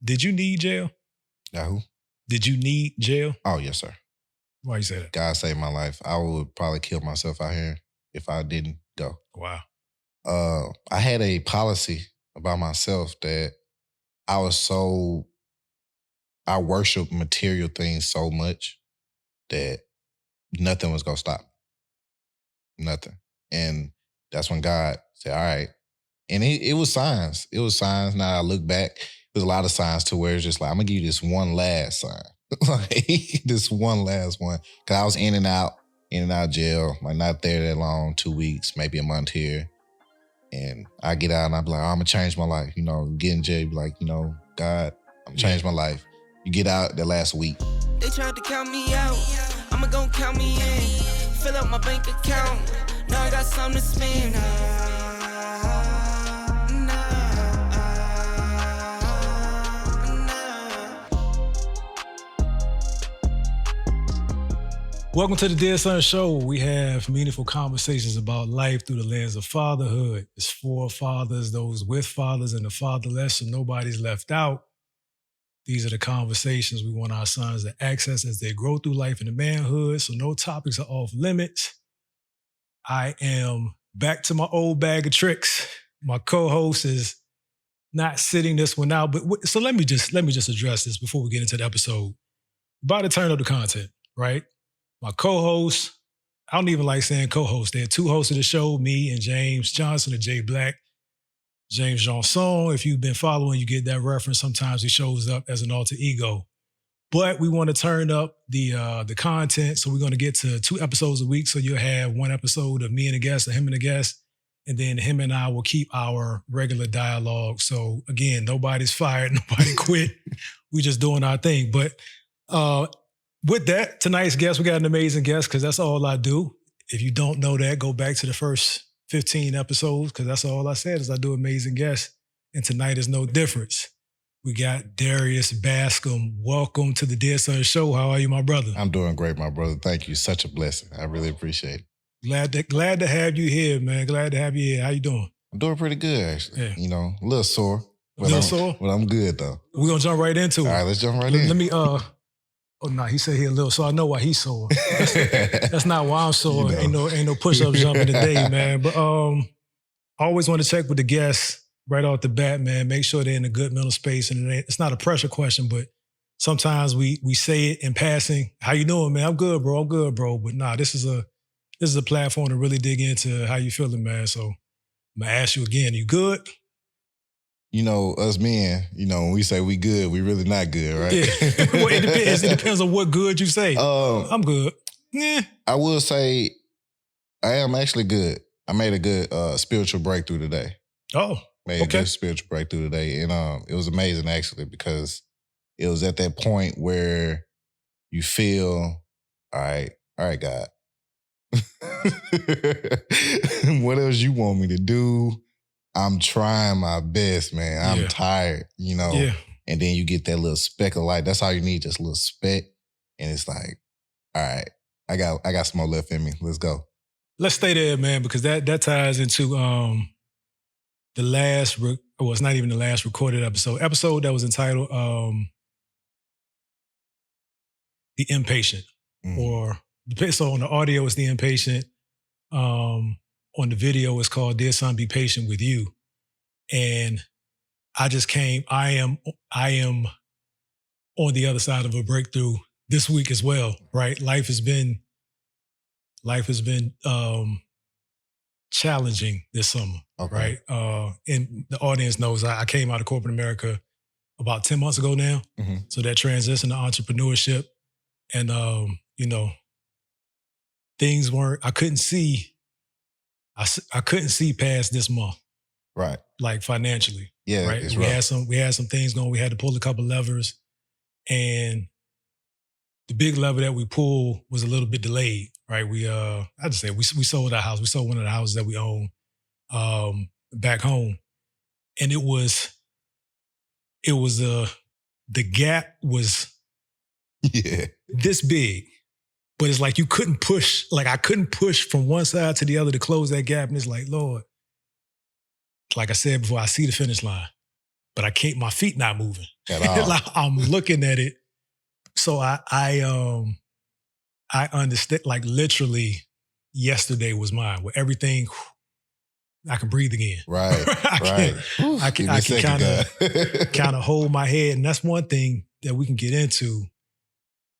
Did you need jail? Who? Did you need jail? Oh, yes, sir. Why you say that? God saved my life. I would probably kill myself out here if I didn't go. Wow. I had a policy about myself that I worship material things so much that nothing was going to stop me. Nothing. And that's when God said, all right. And it was signs. It was signs. Now I look back, there's a lot of signs to where it's just like, I'm going to give you this one last sign. Like, this one last one. Because I was in and out of jail, like not there that long, 2 weeks, maybe a month here. And I get out and I be like, oh, I'm going to change my life. You know, get in jail, be like, you know, God, I'm going to change my life. You get out that last week. They tried to count me out. I'ma gon' count me in. Fill up my bank account. Now I got something to spend. Welcome to the Dear Son Show. We have meaningful conversations about life through the lens of fatherhood. It's for fathers, those with fathers, and the fatherless, so nobody's left out. These are the conversations we want our sons to access as they grow through life into manhood, so no topics are off limits. I am back to my old bag of tricks. My co-host is not sitting this one out, but so let me just address this before we get into the episode. About to turn up the content, right? My co-host, I don't even like saying co-host. There are two hosts of the show, me and James Johnson and Jay Black. James Johnson, if you've been following, you get that reference. Sometimes he shows up as an alter ego. But we want to turn up the content, so we're going to get to 2 episodes a week. So you'll have 1 episode of me and a guest, or him and a guest, and then him and I will keep our regular dialogue. So again, nobody's fired, nobody quit. We just doing our thing. But with that, tonight's guest, we got an amazing guest because that's all I do. If you don't know that, go back to the first 15 episodes because that's all I said is I do amazing guests. And tonight is no difference. We got Ladarius Bascom. Welcome to the Dear Son Show. How are you, my brother? I'm doing great, my brother. Thank you. Such a blessing. I really appreciate it. Glad to have you here, man. Glad to have you here. How you doing? I'm doing pretty good, actually. Yeah. You know, a little sore. But I'm good, though. We're going to jump right into it. All right, let's jump right in. Let me, oh, no, he said he a little, so I know why he's sore. That's not why I'm sore. You know. Ain't no push-ups jumping today, man. But I always want to check with the guests right off the bat, man. Make sure they're in a good mental space. And it's not a pressure question, but sometimes we say it in passing. How you doing, man? I'm good, bro. But nah, this is a platform to really dig into how you feeling, man. So I'm going to ask you again, you good? You know, us men, you know, when we say we good, we really not good, right? Yeah. Well, it depends. It depends on what good you say. I'm good. Yeah. I will say I am actually good. I made a good spiritual breakthrough today. Oh, Made a good spiritual breakthrough today. And it was amazing, actually, because it was at that point where you feel, all right, God. What else you want me to do? I'm trying my best, man. I'm tired, you know? Yeah. And then you get that little speck of light. That's all you need, just a little speck. And it's like, all right, I got some more left in me. Let's go. Let's stay there, man, because that ties into the last, it's not even the last recorded episode that was entitled The Impatient. Or, so on the audio, it's The Impatient. On the video, it's called Dear Son, Be Patient with You. And I am on the other side of a breakthrough this week as well, right? Life has been challenging this summer, right? And the audience knows I came out of corporate America about 10 months ago now. Mm-hmm. So that transition to entrepreneurship and, you know, things weren't, I couldn't see past this month. Right. Like financially. Yeah. Right. We had some things going. We had to pull a couple levers. And the big lever that we pulled was a little bit delayed. Right. We sold our house. We sold one of the houses that we own back home. And the gap was this big. But it's like you couldn't push, like I couldn't push from one side to the other to close that gap. And it's like, Lord, like I said before, I see the finish line, but I can't, my feet not moving. At all. Like, I'm looking at it. So I understand, like literally yesterday was mine where everything, I can breathe again. Right. I can kind of hold my head. And that's one thing that we can get into.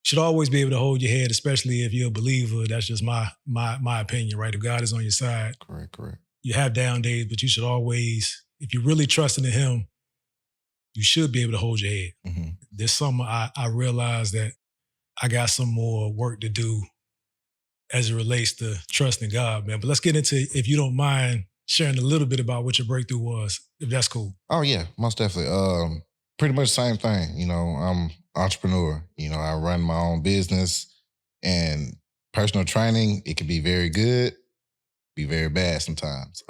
Should always be able to hold your head, especially if you're a believer. That's just my opinion, right? If God is on your side. Correct. You have down days, but you should always, if you're really trusting in him, you should be able to hold your head. Mm-hmm. This summer, I realized that I got some more work to do as it relates to trusting God, man. But let's get into, if you don't mind, sharing a little bit about what your breakthrough was, if that's cool. Oh yeah, most definitely. Pretty much the same thing. You know, I'm an entrepreneur. You know, I run my own business, and personal training, it can be very good, be very bad sometimes.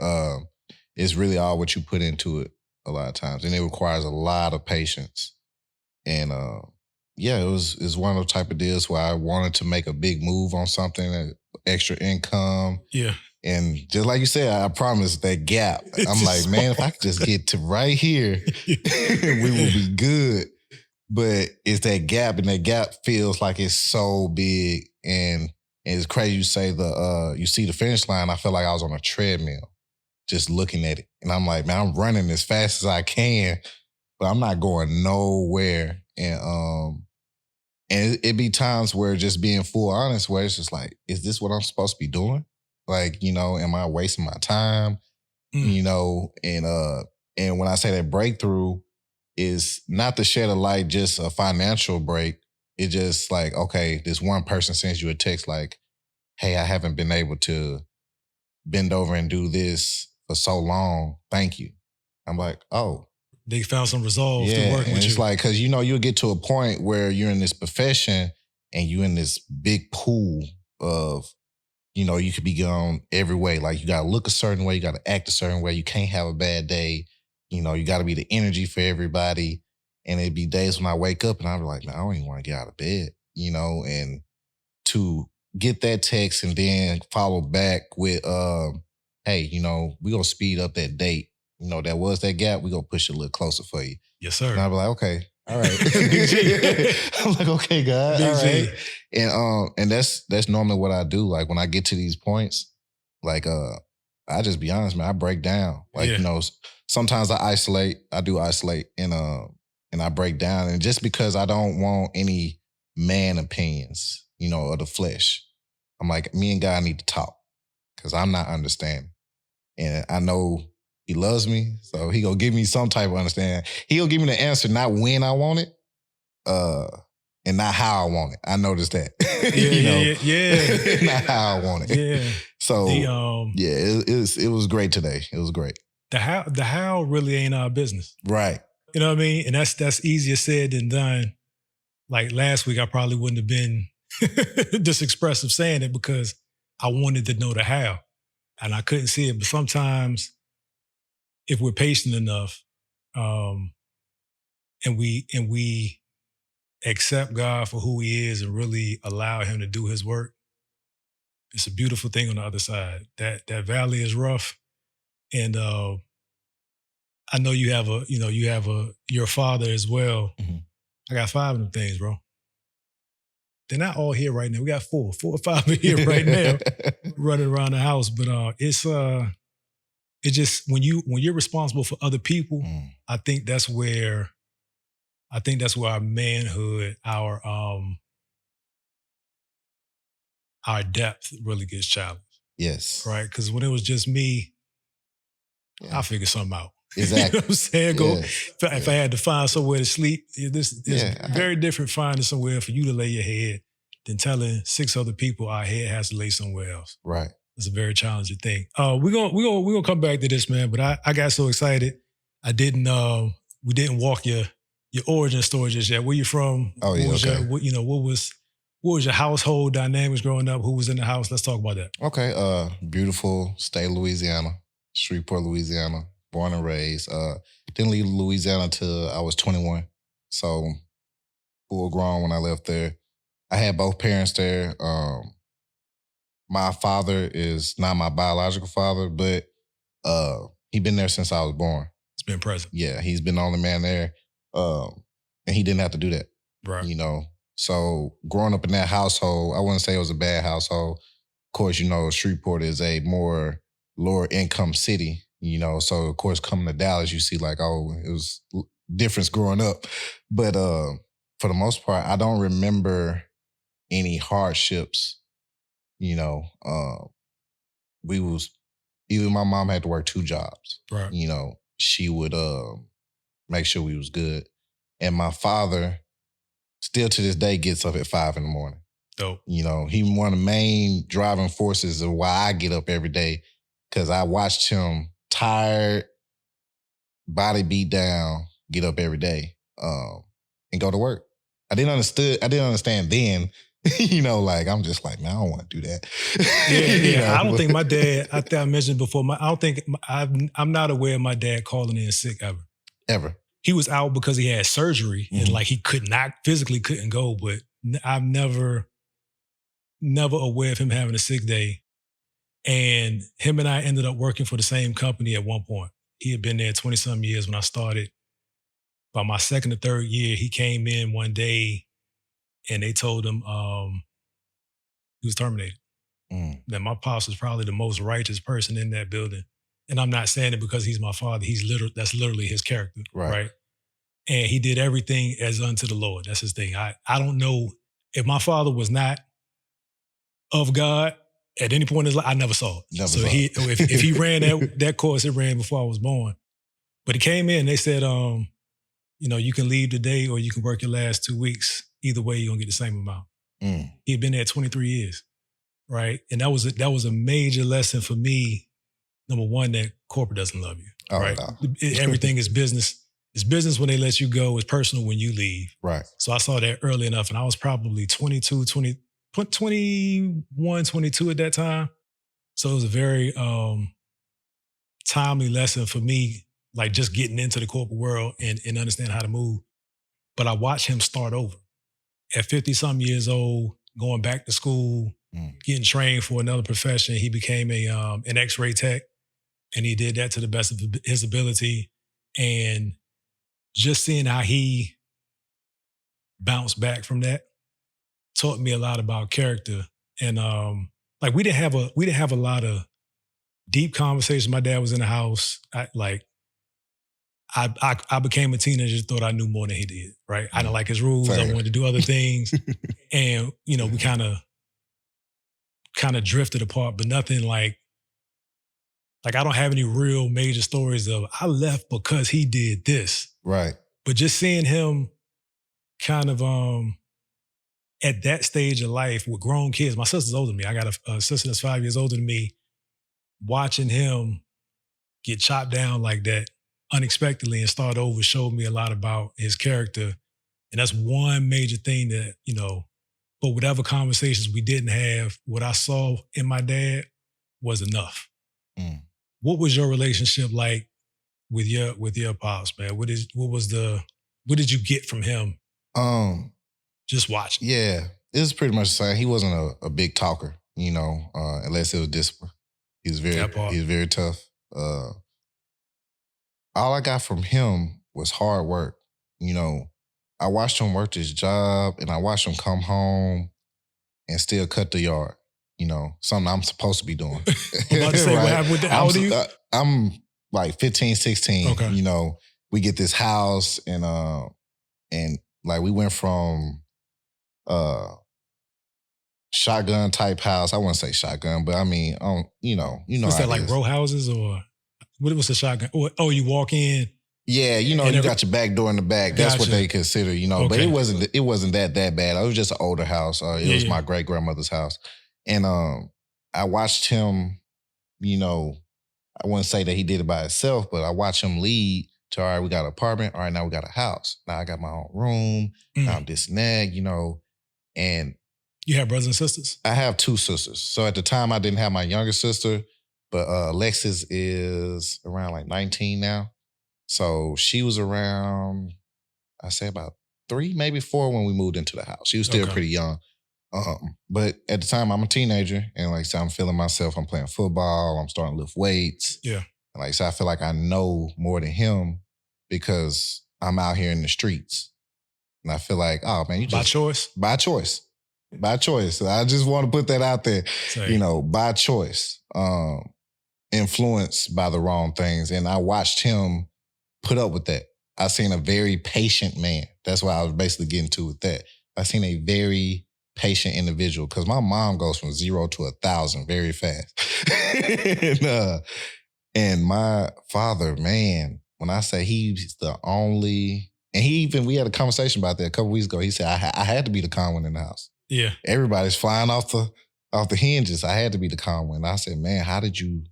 It's really all what you put into it a lot of times, and it requires a lot of patience. And yeah, it's one of those type of deals where I wanted to make a big move on something, extra income. Yeah. And just like you said, I promised that gap. I'm like, man, if I could just get to right here, we will be good. But it's that gap, and that gap feels like it's so big. And it's crazy you say you see the finish line. I felt like I was on a treadmill just looking at it. And I'm like, man, I'm running as fast as I can, but I'm not going nowhere. And it be times where, just being full honest, where it's just like, is this what I'm supposed to be doing? Like, you know, am I wasting my time? You know, and when I say that breakthrough is not to shed a light, just a financial break. It's just like, okay, this one person sends you a text like, hey, I haven't been able to bend over and do this for so long. Thank you. I'm like, oh. They found some resolve to work with you. It's like, because, you know, you'll get to a point where you're in this profession and you're in this big pool of, you know, you could be going every way. Like, you got to look a certain way. You got to act a certain way. You can't have a bad day. You know, you got to be the energy for everybody. And it'd be days when I wake up and I'd be like, man, I don't even want to get out of bed, you know, and to get that text and then follow back with, hey, you know, we're going to speed up that date. You know, that was that gap. We're going to push it a little closer for you. Yes, sir. And I'd be like, okay, all right. I'm like, okay, God, all right. And that's normally what I do. Like, when I get to these points, like, I just be honest, man, I break down. Like, you know, sometimes I do isolate and I break down. And just because I don't want any man opinions, you know, of the flesh, I'm like, me and God need to talk, because I'm not understanding. And I know he loves me, so he gonna give me some type of understanding. He'll give me the answer, not when I want it, and not how I want it. I noticed that. Yeah. Not how I want it. Yeah. So it was great today. It was great. The how really ain't our business. Right. You know what I mean? And that's easier said than done. Like last week, I probably wouldn't have been this expressive saying it, because I wanted to know the how, and I couldn't see it. But sometimes, if we're patient enough, and we accept God for who he is and really allow him to do his work, it's a beautiful thing on the other side. That valley is rough. And I know you're a father as well. Mm-hmm. I got 5 of them things, bro. They're not all here right now. We got 4 or 5 in here right now running around the house. But it's just, when you're responsible for other people, I think that's where our manhood, our depth really gets challenged. Yes. Right? Because when it was just me, I figured something out. Exactly. You know what I'm saying? If I had to find somewhere to sleep, it's very different finding somewhere for you to lay your head than telling 6 other people our head has to lay somewhere else. Right. It's a very challenging thing. We're gonna come back to this, man. But I got so excited. We didn't walk your origin story just yet. Where you from? Oh yeah. Okay. What was your household dynamics growing up? Who was in the house? Let's talk about that. Okay. Beautiful state of Louisiana, Shreveport, Louisiana. Born and raised. Didn't leave Louisiana until I was 21. So full grown when I left there. I had both parents there. My father is not my biological father, but he's been there since I was born. It's been present. Yeah, he's been the only man there. he didn't have to do that. Right. You know, so growing up in that household, I wouldn't say it was a bad household. Of course, you know, Shreveport is a more lower income city, you know, so of course coming to Dallas, you see like, oh, it was difference growing up. But for the most part, I don't remember any hardships, you know. Even my mom had to work 2 jobs. Right. You know, she would make sure we was good. And my father still to this day gets up at 5 a.m. Dope. You know, he one of the main driving forces of why I get up every day, because I watched him tired, body beat down, get up every day and go to work. I didn't understand then. You know, like I'm just like, man, I don't want to do that. Yeah. You know? I don't think my dad. I think I mentioned before. I'm not aware of my dad calling in sick ever. Ever. He was out because he had surgery and like he physically couldn't go. But I'm never aware of him having a sick day. And him and I ended up working for the same company at one point. He had been there 20-some years when I started. By my 2nd or 3rd year, he came in one day and they told him he was terminated. That my pops was probably the most righteous person in that building. And I'm not saying it because he's my father. That's literally his character, right? And he did everything as unto the Lord. That's his thing. I don't know if my father was not of God at any point in his life. I never saw it. If he ran that course, it ran before I was born. But he came in. They said, you know, you can leave today or you can work your last 2 weeks. Either way, you're gonna get the same amount. He had been there 23 years, right? And that was a major lesson for me. Number one, that corporate doesn't love you, right? No. Everything is business. It's business when they let you go. It's personal when you leave. Right. So I saw that early enough, and I was probably 21, 22 at that time. So it was a very timely lesson for me, like just getting into the corporate world and understand how to move. But I watched him start over. At 50-some years old, going back to school, getting trained for another profession, he became an X-ray tech, and he did that to the best of his ability. And just seeing how he bounced back from that taught me a lot about character. And like we didn't have a lot of deep conversations. My dad was in the house. I became a teenager, thought I knew more than he did, right? I didn't like his rules. I wanted to do other things. And, you know, we kind of drifted apart, but nothing like I don't have any real major stories of I left because he did this. Right. But just seeing him kind of at that stage of life with grown kids, my sister's older than me. I got a sister that's 5 years older than me. Watching him get chopped down like that unexpectedly and start over showed me a lot about his character. And that's one major thing that, you know, but whatever conversations we didn't have, what I saw in my dad was enough. What was your relationship like with your pops, man? What did you get from him? Just watching. Yeah, it was pretty much the same. He wasn't a big talker, you know, unless it was discipline. He was very tough. All I got from him was hard work. You know, I watched him work his job and I watched him come home and still cut the yard. You know, something I'm supposed to be doing. I'm about to say, what happened with how old are you? I'm like 15, 16. Okay. You know, we get this house and like we went from shotgun type house. I wouldn't say shotgun, but I mean, you know. Was that like row houses or what was the shotgun? Oh, you walk in. Yeah, you know, you got your back door in the back. That's what they consider, you know. Okay. But it wasn't that bad. It was just an older house. It was my great grandmother's house, and I watched him. You know, I wouldn't say that he did it by himself, but I watched him lead to, all right, we got an apartment. All right, now we got a house. Now I got my own room. Now I'm this and that, you know. And you have brothers and sisters? I have 2 sisters. So at the time, I didn't have my younger sister, but Alexis is around like 19 now. So she was around, I say about 3, maybe 4 when we moved into the house. She was still pretty young. But at the time, I'm a teenager, and like I said, I'm feeling myself. I'm playing football. I'm starting to lift weights. Yeah. And like I said, I feel like I know more than him because I'm out here in the streets. And I feel like, oh man, you just By choice? By choice. By choice. I just want to put that out there. Same. You know, by choice. Influenced by the wrong things. And I watched him put up with that. I seen a very patient man. That's why I was basically getting to with that. I seen a very patient individual because my mom goes from 0 to 1,000 very fast. and my father, man, when I say he's the only, and we had a conversation about that a couple weeks ago. He said, I had to be the calm one in the house. Yeah. Everybody's flying off the hinges. I had to be the calm one. I said, man, how did you,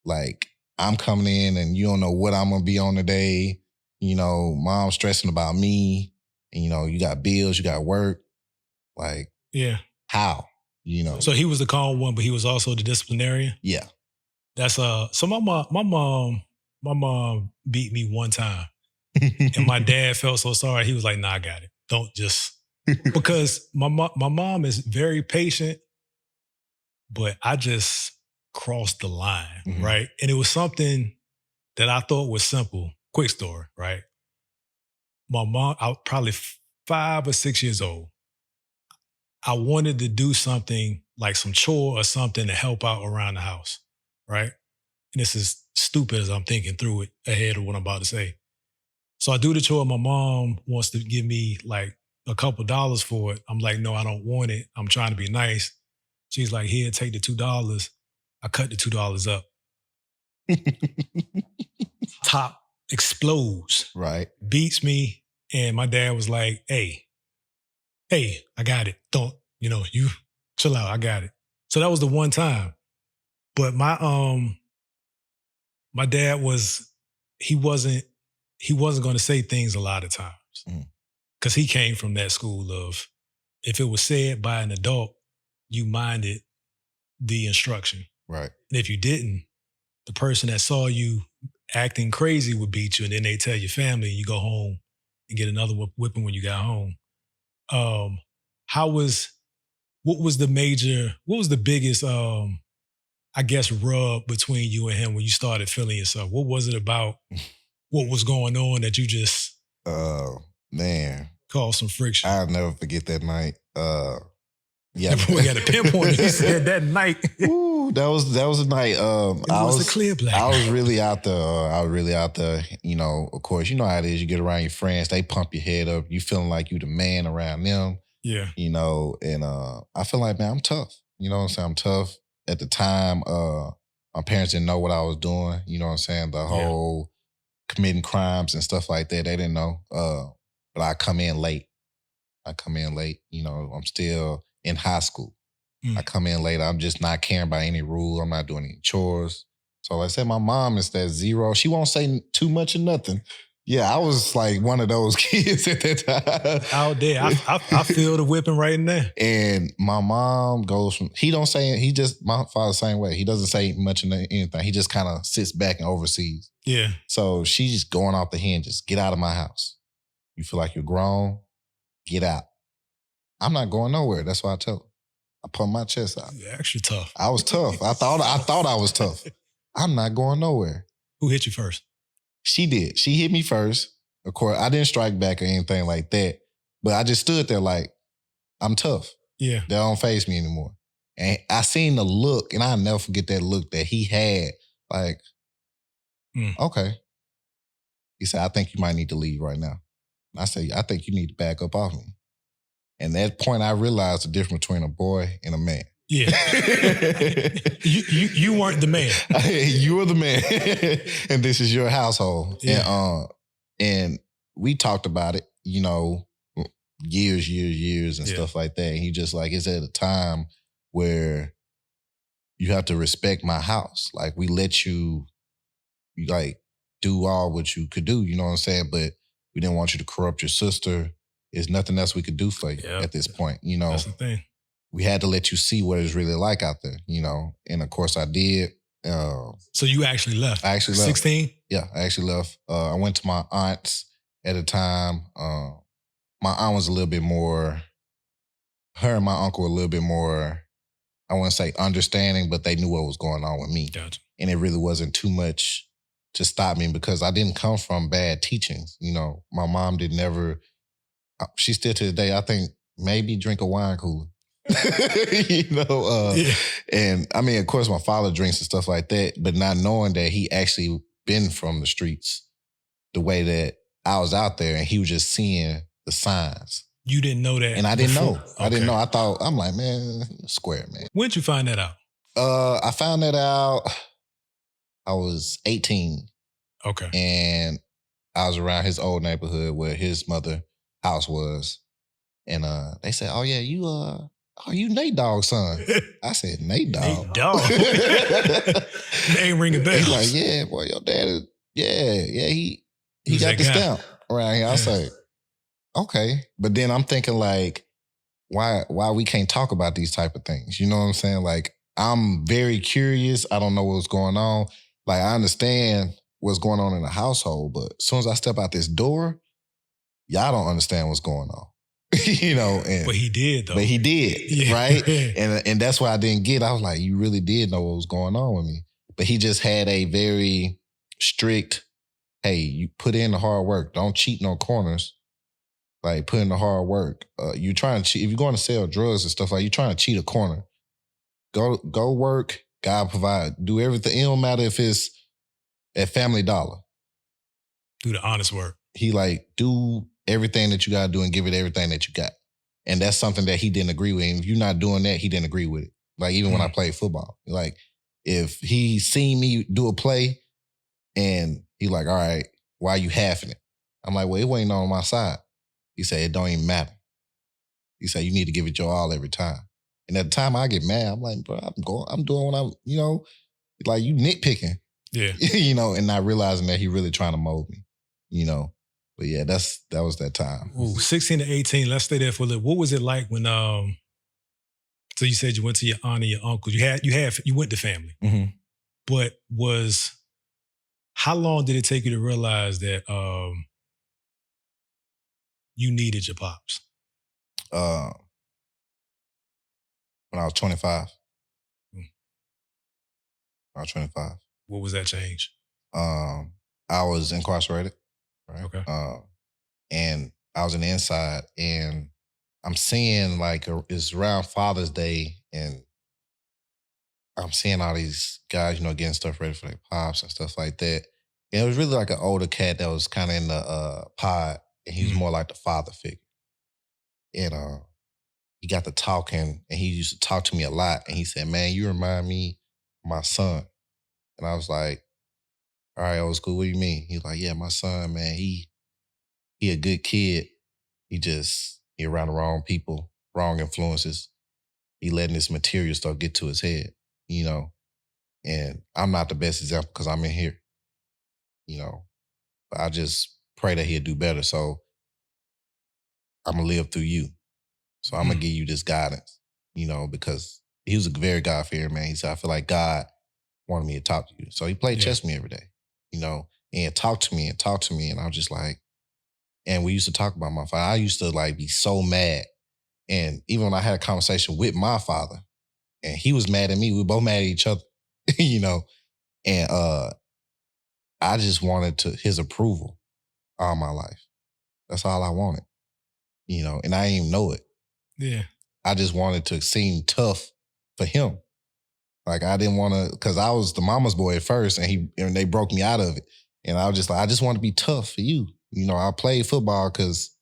like, I'm coming in and you don't know what I'm going to be on today. You know, mom's stressing about me. And, you know, you got bills, you got work. Like, yeah. How? You know. So he was the calm one, but he was also the disciplinarian? Yeah. That's so my mom beat me one time. And my dad felt so sorry. He was like, nah, I got it. Don't just, because my mom is very patient, but I just crossed the line, right? And it was something that I thought was simple. Quick story, right? My mom, I was probably 5 or 6 years old. I wanted to do something like some chore or something to help out around the house, right? And this is stupid as I'm thinking through it ahead of what I'm about to say. So I do the chore. My mom wants to give me like a couple dollars for it. I'm like, no, I don't want it. I'm trying to be nice. She's like, here, take the $2. I cut the $2 up. Top explodes. Right. Beats me. And my dad was like, hey, I got it. Don't, you chill out. I got it. So that was the one time. But my dad he wasn't going to say things a lot of times. Because he came from that school of, if it was said by an adult, you minded the instruction. Right. And if you didn't, the person that saw you acting crazy would beat you, and then they tell your family, and you go home and get another whipping when you got home. What was the biggest, I guess, rub between you and him when you started feeling yourself? What was it about what was going on that you just man, caused some friction? I'll never forget that night. Yeah, we got a pinpoint. He said that night. Ooh, that was a night. I was a clear black. I was really out there. You know, of course, you know how it is. You get around your friends, they pump your head up. You feeling like you the man around them. Yeah. You know, and I feel like, man, I'm tough. You know what I'm saying? I'm tough. At the time, my parents didn't know what I was doing. You know what I'm saying? The whole committing crimes and stuff like that, they didn't know. But I come in late. You know, I'm still in high school. I come in late. I'm just not caring about any rules. I'm not doing any chores. So like I said, my mom is that 0. She won't say too much or nothing. Yeah, I was like one of those kids at that time. Out there. I feel the whipping right in there. And my mom goes from, my father's the same way. He doesn't say much of anything. He just kind of sits back and oversees. Yeah. So she's going off the hinges. Get out of my house. You feel like you're grown? Get out. I'm not going nowhere. That's what I tell her. I put my chest out. You're extra tough. I was tough. I thought I was tough. I'm not going nowhere. Who hit you first? She did. She hit me first. Of course, I didn't strike back or anything like that. But I just stood there like, I'm tough. Yeah. That don't faze me anymore. And I seen the look, and I'll never forget that look that he had. Like, okay. He said, I think you might need to leave right now. I said, I think you need to back up off me. And at that point, I realized the difference between a boy and a man. Yeah. you weren't the man. You were the man. And this is your household. Yeah. And we talked about it, you know, years and stuff like that. And he just like, it's at a time where you have to respect my house. Like, we let you like do all what you could do, you know what I'm saying? But we didn't want you to corrupt your sister. There's nothing else we could do for you at this point, you know. That's the thing. We had to let you see what it's really like out there, you know. And of course I did. So you actually left? I actually left. 16? Yeah, I actually left. I went to my aunt's at a time. My aunt was a little bit more, her and my uncle were a little bit more, I wouldn't say understanding, but they knew what was going on with me. Gotcha. And it really wasn't too much to stop me because I didn't come from bad teachings. You know, my mom did never, She still to this day, I think maybe drink a wine cooler. Yeah. And I mean, of course, my father drinks and stuff like that, but not knowing that he actually been from the streets the way that I was out there, and he was just seeing the signs. You didn't know that, and I didn't before? know. I didn't know. I thought, I'm like, man, square, man. When'd you find that out? I found that out. I was 18. Okay. And I was around his old neighborhood where his mother house was. And they said, oh yeah, you Nate Dogg's son. I said, Nate Dogg. Nate Dogg. Name ringing bells. He's like, yeah, boy, your dad is, he got the stamp around here. I was like, okay. But then I'm thinking like, why we can't talk about these type of things? You know what I'm saying? Like, I'm very curious. I don't know what's going on. Like, I understand what's going on in the household, but as soon as I step out this door, y'all don't understand what's going on. You know, but he did though. But he did, right? And that's why I didn't get. I was like, you really did know what was going on with me. But he just had a very strict, hey, you put in the hard work. Don't cheat no corners. Like, put in the hard work. You trying to cheat. If you're going to sell drugs and stuff, like, you're trying to cheat a corner. Go work. God provide. Do everything. It don't matter if it's at Family Dollar. Do the honest work. He like, do everything that you got to do and give it everything that you got. And that's something that he didn't agree with. And if you're not doing that, he didn't agree with it. Like, even when I played football. Like, if he seen me do a play and he like, all right, why you halving it? I'm like, well, it wasn't on my side. He said, it don't even matter. He said, you need to give it your all every time. And at the time I get mad, I'm like, bro, I'm doing what I'm, you know, like, you nitpicking. Yeah. You know, and not realizing that he really trying to mold me, you know. But yeah, that was that time. Ooh, 16 to 18, let's stay there for a little. What was it like when, so you said you went to your aunt and your uncle. You went to family. Mm-hmm. But how long did it take you to realize that you needed your pops? When I was 25. When I was 25. What was that change? I was incarcerated. Right? Okay. And I was on the inside, and I'm seeing like it's around Father's Day, and I'm seeing all these guys, you know, getting stuff ready for their pops and stuff like that. And it was really like an older cat that was kind of in the pod, and he was more like the father figure. And he got to talking, and he used to talk to me a lot. And he said, man, you remind me of my son. And I was like, all right, old school, what do you mean? He's like, yeah, my son, man, he a good kid. He around the wrong people, wrong influences. He letting this material stuff get to his head, you know. And I'm not the best example because I'm in here, you know. But I just pray that he'll do better. So I'm going to live through you. So I'm going to give you this guidance, you know, because he was a very God-fearing man. He said, I feel like God wanted me to talk to you. So he played chess with me every day, you know, and talked to me. And I was just like, and we used to talk about my father. I used to like be so mad. And even when I had a conversation with my father, and he was mad at me, we were both mad at each other, you know, and I just wanted his approval all my life. That's all I wanted, you know, and I didn't even know it. Yeah. I just wanted to seem tough for him. Like, I didn't want to, because I was the mama's boy at first, and they broke me out of it. And I was just like, I just want to be tough for you. You know, I played football because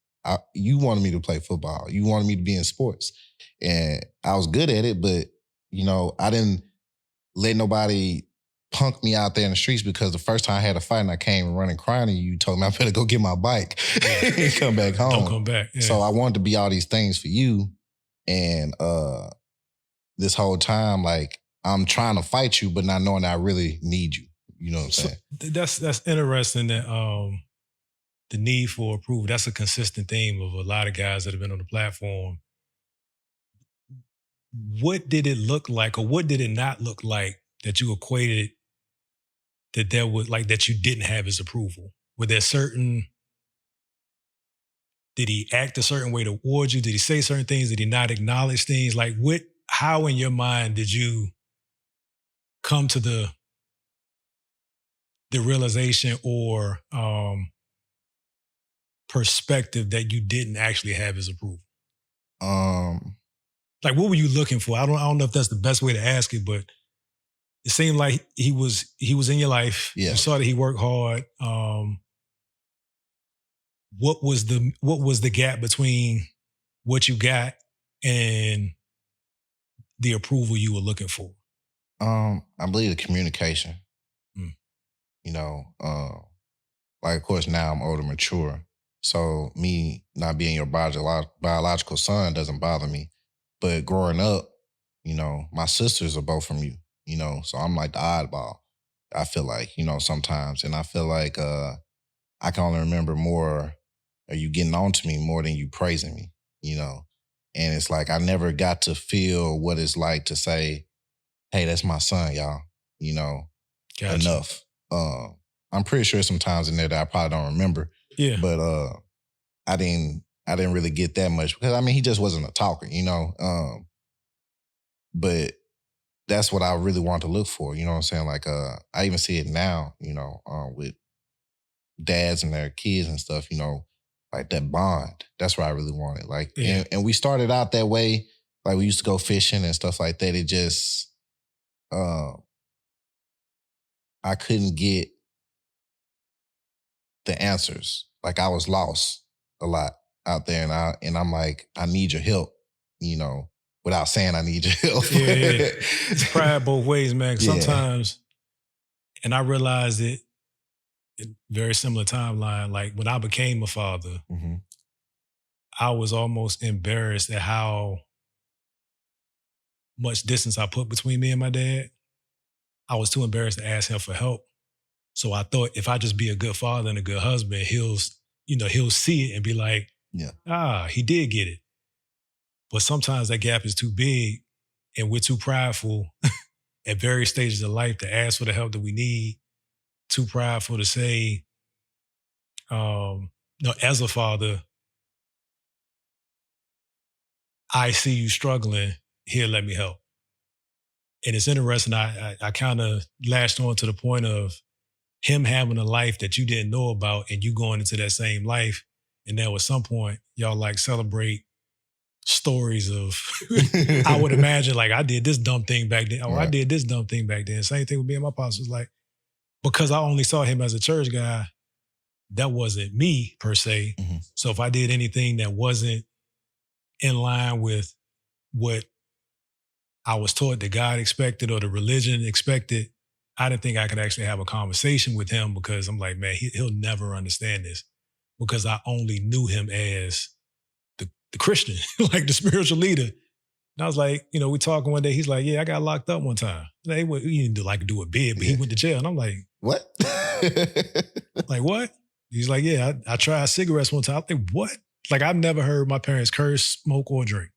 you wanted me to play football. You wanted me to be in sports. And I was good at it, but, you know, I didn't let nobody punk me out there in the streets, because the first time I had a fight and I came running crying to you, you told me I better go get my bike and come back home. Don't come back. Yeah. So I wanted to be all these things for you. And this whole time, like, I'm trying to fight you, but not knowing that I really need you. You know what I'm saying? That's interesting that the need for approval, that's a consistent theme of a lot of guys that have been on the platform. What did it look like, or what did it not look like that you equated that there was, like, that you didn't have his approval? Were there did he act a certain way towards you? Did he say certain things? Did he not acknowledge things? Like, how in your mind did you come to the realization or perspective that you didn't actually have his approval? Um, Like, what were you looking for? I don't know if that's the best way to ask it, but it seemed like he was in your life. Yeah. You saw that he worked hard. What was the gap between what you got and the approval you were looking for? I believe the communication. Mm. You know, like of course now I'm older, mature. So me not being your biological son doesn't bother me. But growing up, you know, my sisters are both from you, you know, so I'm like the oddball. I feel like, you know, sometimes. And I feel like I can only remember more of you getting on to me more than you praising me, you know. And it's like I never got to feel what it's like to say, hey, that's my son, y'all, you know, Gotcha. enough. I'm pretty sure sometimes in there that I probably don't remember. Yeah. But I didn't really get that much because I mean he just wasn't a talker, you know. But that's what I really want to look for, you know what I'm saying? Like I even see it now, you know, with dads and their kids and stuff, you know, like that bond. That's what I really wanted. Like Yeah. and we started out that way, like we used to go fishing and stuff like that. It just I couldn't get the answers. Like I was lost a lot out there, and I'm like, I need your help, you know, without saying I need your help. Yeah. It's pride both ways, man. 'Cause Yeah. sometimes, and I realized it in very similar timeline, like when I became a father, Mm-hmm. I was almost embarrassed at how much distance I put between me and my dad. I was too embarrassed to ask him for help. So I thought if I just be a good father and a good husband, he'll see it and be like, Yeah. he did get it. But sometimes that gap is too big and we're too prideful at various stages of life to ask for the help that we need, too prideful to say, no, as a father, I see you struggling. Here, let me help. And it's interesting. I kind of latched on to the point of him having a life that you didn't know about and you going into that same life. And now at some point, y'all like celebrate stories of, I would imagine like I did this dumb thing back then. Oh, I Right. did this dumb thing back then. Same thing with me and my pops was like, because I only saw him as a church guy, that wasn't me per se. Mm-hmm. So if I did anything that wasn't in line with what I was taught that God expected or the religion expected, I didn't think I could actually have a conversation with him because I'm like, man, he'll never understand this because I only knew him as the Christian, like the spiritual leader. And I was like, you know, we talking one day. He's like, yeah, I got locked up one time. He didn't do a bid, but he went to jail. And I'm like, what? like what? He's like, yeah, I tried cigarettes one time. I'm like, what? Like I've never heard my parents curse, smoke, or drink.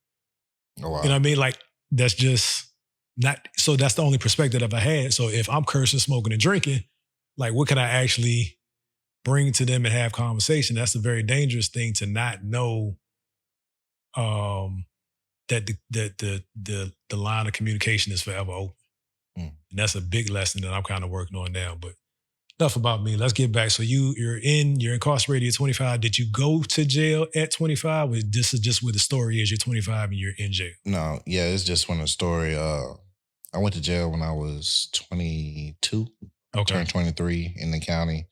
Oh, wow. You know what I mean? Like that's just not, so that's the only perspective that I had. So if I'm cursing, smoking, and drinking, like what can I actually bring to them and have conversation? That's a very dangerous thing to not know that the line of communication is forever open. Mm. And that's a big lesson that I'm kind of working on now. But enough about me. Let's get back. So you're incarcerated at 25. Did you go to jail at 25? Or this is just where the story is. You're 25 and you're in jail. No, yeah, it's just when the story. I went to jail when I was 22. Okay. Turned 23 in the county.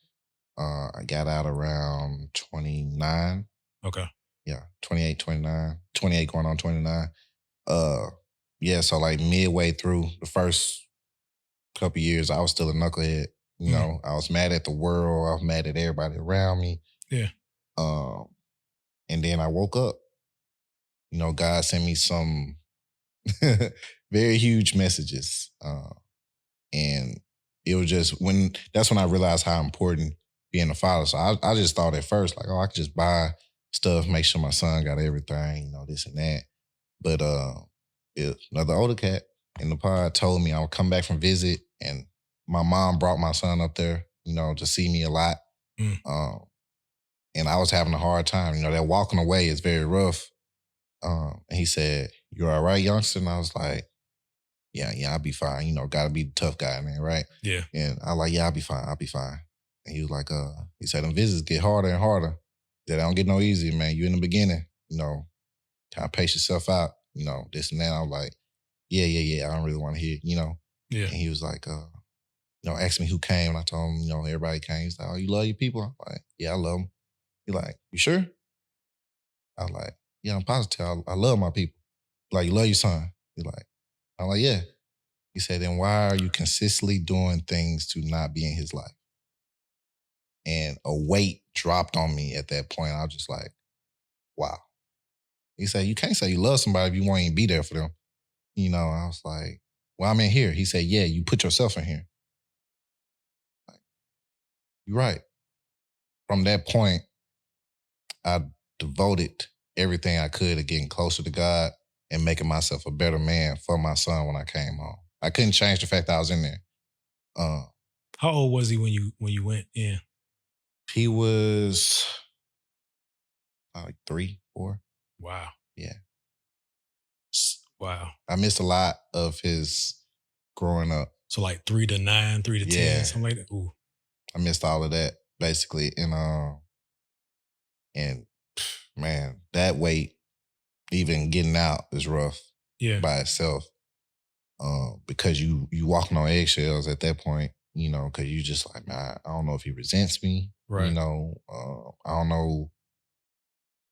I got out around 29. Okay. Yeah, 28, 29. 28 going on 29. Yeah, so like midway through the first couple years, I was still a knucklehead. You know, I was mad at the world. I was mad at everybody around me. Yeah. And then I woke up. You know, God sent me some very huge messages. And it was just that's when I realized how important being a father. So I just thought at first, like, oh, I could just buy stuff, make sure my son got everything, you know, this and that. But another older cat in the pod told me I would come back from visit, and my mom brought my son up there, you know, to see me a lot. And I was having a hard time. You know, that walking away is very rough. And he said, "You all right, youngster?" And I was like, yeah, I'll be fine. You know, gotta be the tough guy, man, right? Yeah. And I was like, yeah, I'll be fine. And he was like, he said, them visits get harder and harder. that don't get no easier, man. You in the beginning, kind of pace yourself out, this and that. I was like, yeah. I don't really want to hear, Yeah. And he was like, asked me who came. And I told him, everybody came. He's like, oh, you love your people? I'm like, yeah, I love them. He's like, you sure? I was like, yeah, I'm positive. I love my people. Like, you love your son? He's like, I'm like, yeah. He said, then why are you consistently doing things to not be in his life? And a weight dropped on me at that point. I was just like, wow. He said, you can't say you love somebody if you won't even be there for them. I was like, well, I'm in here. He said, yeah, you put yourself in here. Like, you're right. From that point, I devoted everything I could to getting closer to God and making myself a better man for my son when I came home. I couldn't change the fact that I was in there. How old was he when you went in? He was like 3, 4. Wow. Yeah. Wow. I missed a lot of his growing up. So like 3 to 9, 3 to 10, something like that? Ooh. I missed all of that, basically. And man, that weight, even getting out is rough by itself. Because you walking on eggshells at that point, because you just like, man, I don't know if he resents me. Right. I don't know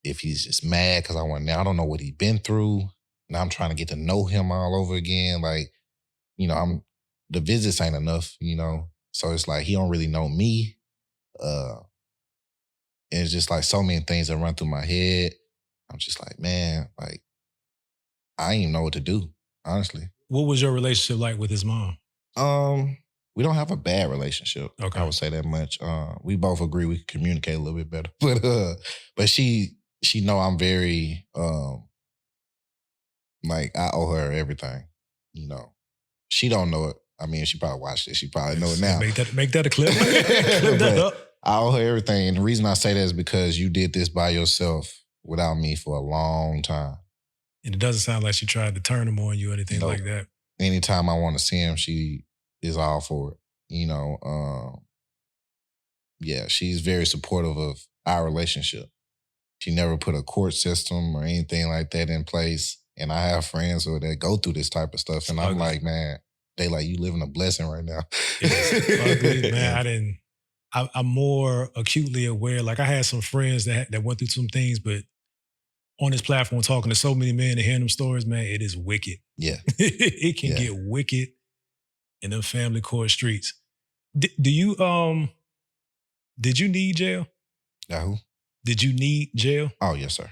if he's just mad because I went there. I don't know what he's been through. Now I'm trying to get to know him all over again. Like, the visits ain't enough, So it's like he don't really know me. And it's just like so many things that run through my head. I'm just like, man, like, I didn't even know what to do, honestly. What was your relationship like with his mom? We don't have a bad relationship. Okay. I would say that much. We both agree we can communicate a little bit better. But she know I'm very like I owe her everything. She don't know it. I mean, she probably watched it. She probably know it now. Make that a clip. Clip that up. I owe her everything. And the reason I say that is because you did this by yourself without me for a long time. And it doesn't sound like she tried to turn him on you or anything like that. Anytime I want to see him, she is all for it. Yeah, she's very supportive of our relationship. She never put a court system or anything like that in place. And I have friends that go through this type of stuff. And I'm like, man, they like, you living a blessing right now. It's ugly, man. I'm more acutely aware. Like I had some friends that went through some things, but on this platform talking to so many men and hearing them stories, man, it is wicked. Yeah. It can get wicked in them family court streets. Did you need jail? Who? Did you need jail? Oh, yes, sir.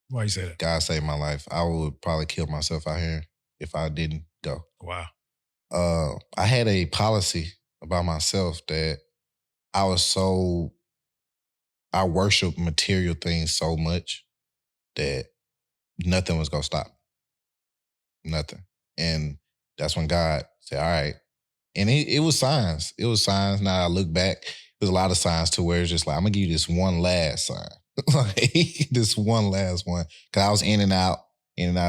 Why you say that? God saved my life. I would probably kill myself out here if I didn't go. Wow. I had a policy about myself that I worship material things so much that nothing was going to stop me. Nothing. And that's when God said, all right. And it was signs. It was signs. Now I look back, there's a lot of signs to where it's just like, I'm going to give you this one last sign. Like this one last one. Because I was in and out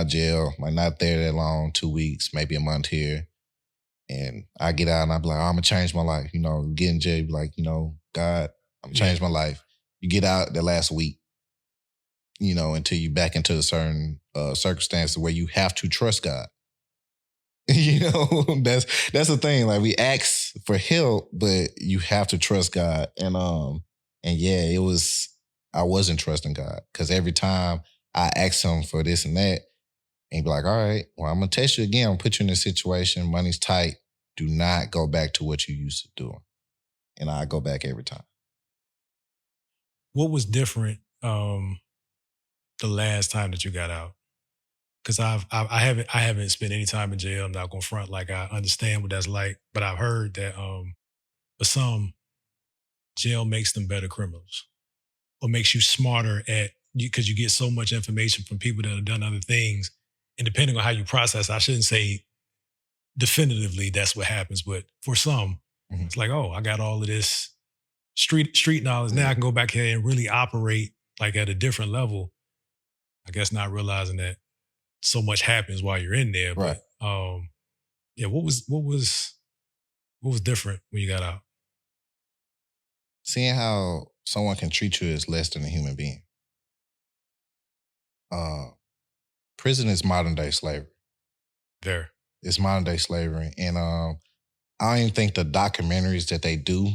jail, like not there that long, 2 weeks, maybe a month here. And I get out and I be like, oh, I'm going to change my life. Get in jail, be like, God, I'm going to change my life. You get out the last week, until you back into a certain circumstances where you have to trust God. That's the thing. Like we ask for help, but you have to trust God. And yeah, I wasn't trusting God because every time I asked him for this and that, and he'd be like, all right, well, I'm going to test you again. I'm going to put you in this situation. Money's tight. Do not go back to what you used to do. And I go back every time. What was different the last time that you got out? Because I haven't spent any time in jail. I'm not going to front like I understand what that's like. But I've heard that for some, jail makes them better criminals or makes you smarter because you get so much information from people that have done other things. And depending on how you process, I shouldn't say definitively that's what happens. But for some, it's like, oh, I got all of this street knowledge. Now I can go back here and really operate like at a different level. I guess not realizing that so much happens while you're in there. Right. But yeah, what was different when you got out? Seeing how someone can treat you as less than a human being. Prison is modern day slavery. There. It's modern day slavery. And I don't even think the documentaries that they do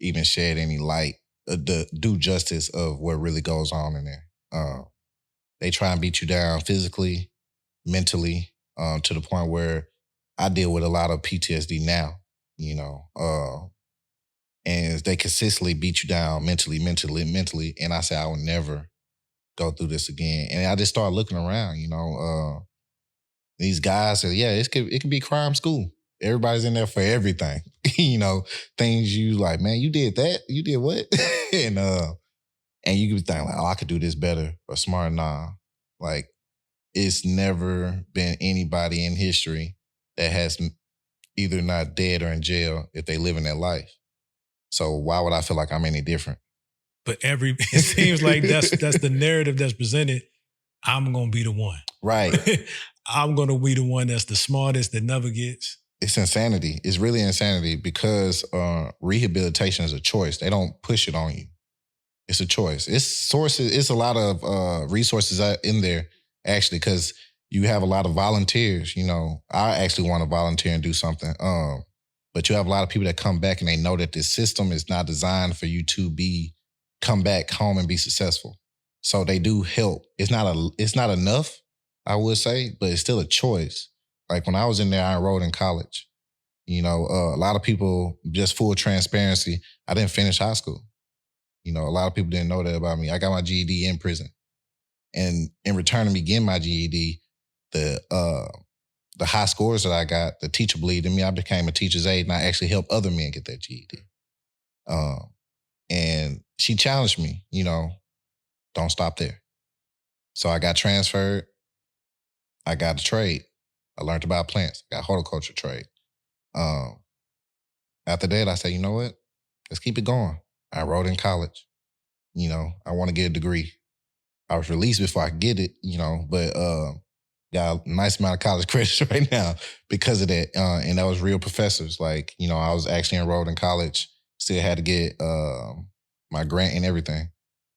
even shed any light, do justice of what really goes on in there. They try and beat you down physically, mentally, to the point where I deal with a lot of PTSD now, you know, and they consistently beat you down mentally. And I say, I will never go through this again. And I just started looking around, you know, these guys said, yeah, it could be crime school. Everybody's in there for everything. You know, things you like, man, you did that? You did what? and you could think like, oh, I could do this better or smarter. Nah. Like, it's never been anybody in history that has either not dead or in jail if they live in that life. So why would I feel like I'm any different? But it seems like that's the narrative that's presented. I'm going to be the one. Right. I'm going to be the one that's the smartest that never gets. It's insanity. It's really insanity because rehabilitation is a choice. They don't push it on you. It's a choice. It's a lot of resources in there, actually, because you have a lot of volunteers. You know, I actually want to volunteer and do something. But you have a lot of people that come back and they know that this system is not designed for you to come back home and be successful. So they do help. It's not enough, I would say, but it's still a choice. Like when I was in there, I enrolled in college. You know, a lot of people, just full transparency, I didn't finish high school. You know, a lot of people didn't know that about me. I got my GED in prison. And in return to me getting my GED, the high scores that I got, the teacher believed in me. I became a teacher's aide and I actually helped other men get that GED. And she challenged me, you know, don't stop there. So I got transferred. I got a trade. I learned about plants. I got horticulture trade. After that, I said, you know what? Let's keep it going. I enrolled in college. You know, I want to get a degree. I was released before I get it, you know, but got a nice amount of college credits right now because of that. And that was real professors. Like, you know, I was actually enrolled in college, still had to get my grant and everything.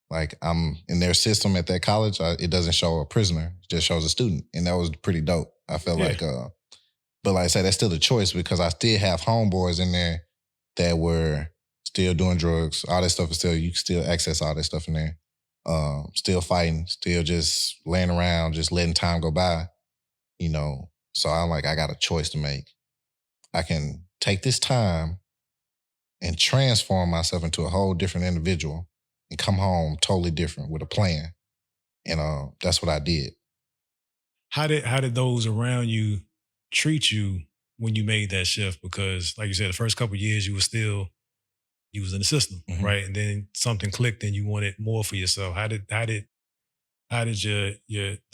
Like, I'm in their system at that college, it doesn't show a prisoner, it just shows a student. And that was pretty dope. I felt like, but like I said, that's still a choice because I still have homeboys in there that were still doing drugs. All that stuff is still, you can still access all that stuff in there. Still fighting, still just laying around, just letting time go by, you know. So I'm like, I got a choice to make. I can take this time and transform myself into a whole different individual and come home totally different with a plan. And that's what I did. How did those around you treat you when you made that shift? Because like you said, the first couple of years you was in the system, Mm-hmm. right? And then something clicked and you wanted more for yourself. How did the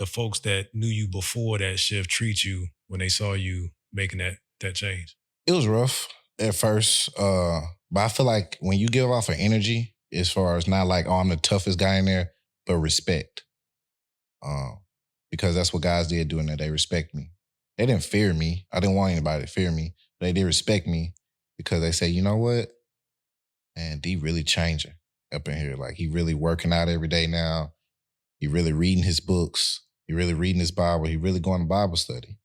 folks that knew you before that shift treat you when they saw you making that change? It was rough at first, but I feel like when you give off an energy, as far as not like, oh, I'm the toughest guy in there, but respect. Because that's what guys did doing that. They respect me. They didn't fear me. I didn't want anybody to fear me. But they did respect me because they say, you know what? And D really changing up in here. Like, he really working out every day now. He really reading his books. He really reading his Bible. He really going to Bible study.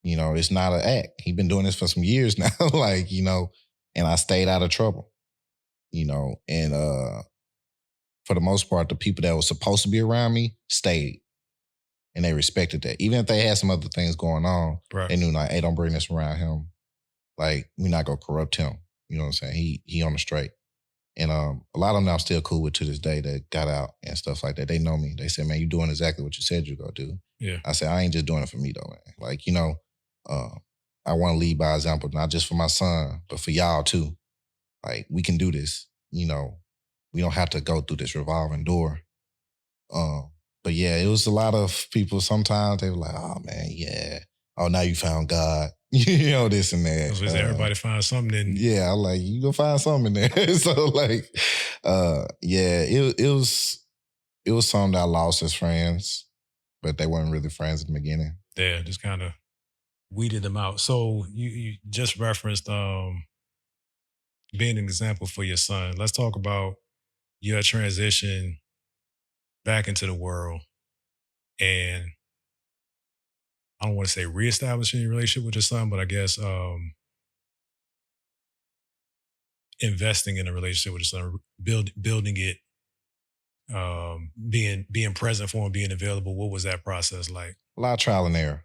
You know, it's not an act. He been doing this for some years now. Like, you know, and I stayed out of trouble. You know, and for the most part, the people that were supposed to be around me stayed. And they respected that. Even if they had some other things going on, right. They knew like, hey, don't bring this around him. Like, we're not going to corrupt him. You know what I'm saying? He on the straight. And a lot of them I'm still cool with to this day that got out and stuff like that. They know me. They say, man, you doing exactly what you said you're going to do. Yeah. I said, I ain't just doing it for me though, man. Like, you know, I want to lead by example, not just for my son, but for y'all too. Like, we can do this. You know, we don't have to go through this revolving door. But yeah, it was a lot of people. Sometimes they were like, oh man, yeah. Oh, now you found God. You know, this and that. So everybody finds something in. Yeah, I'm like, you gonna find something in there. So like, yeah, it was something that I lost as friends, but they weren't really friends in the beginning. Yeah, just kind of weeded them out. So you just referenced being an example for your son. Let's talk about your transition back into the world and I don't want to say reestablishing your relationship with your son, but I guess investing in a relationship with your son, building it, being present for him, being available. What was that process like? A lot of trial and error.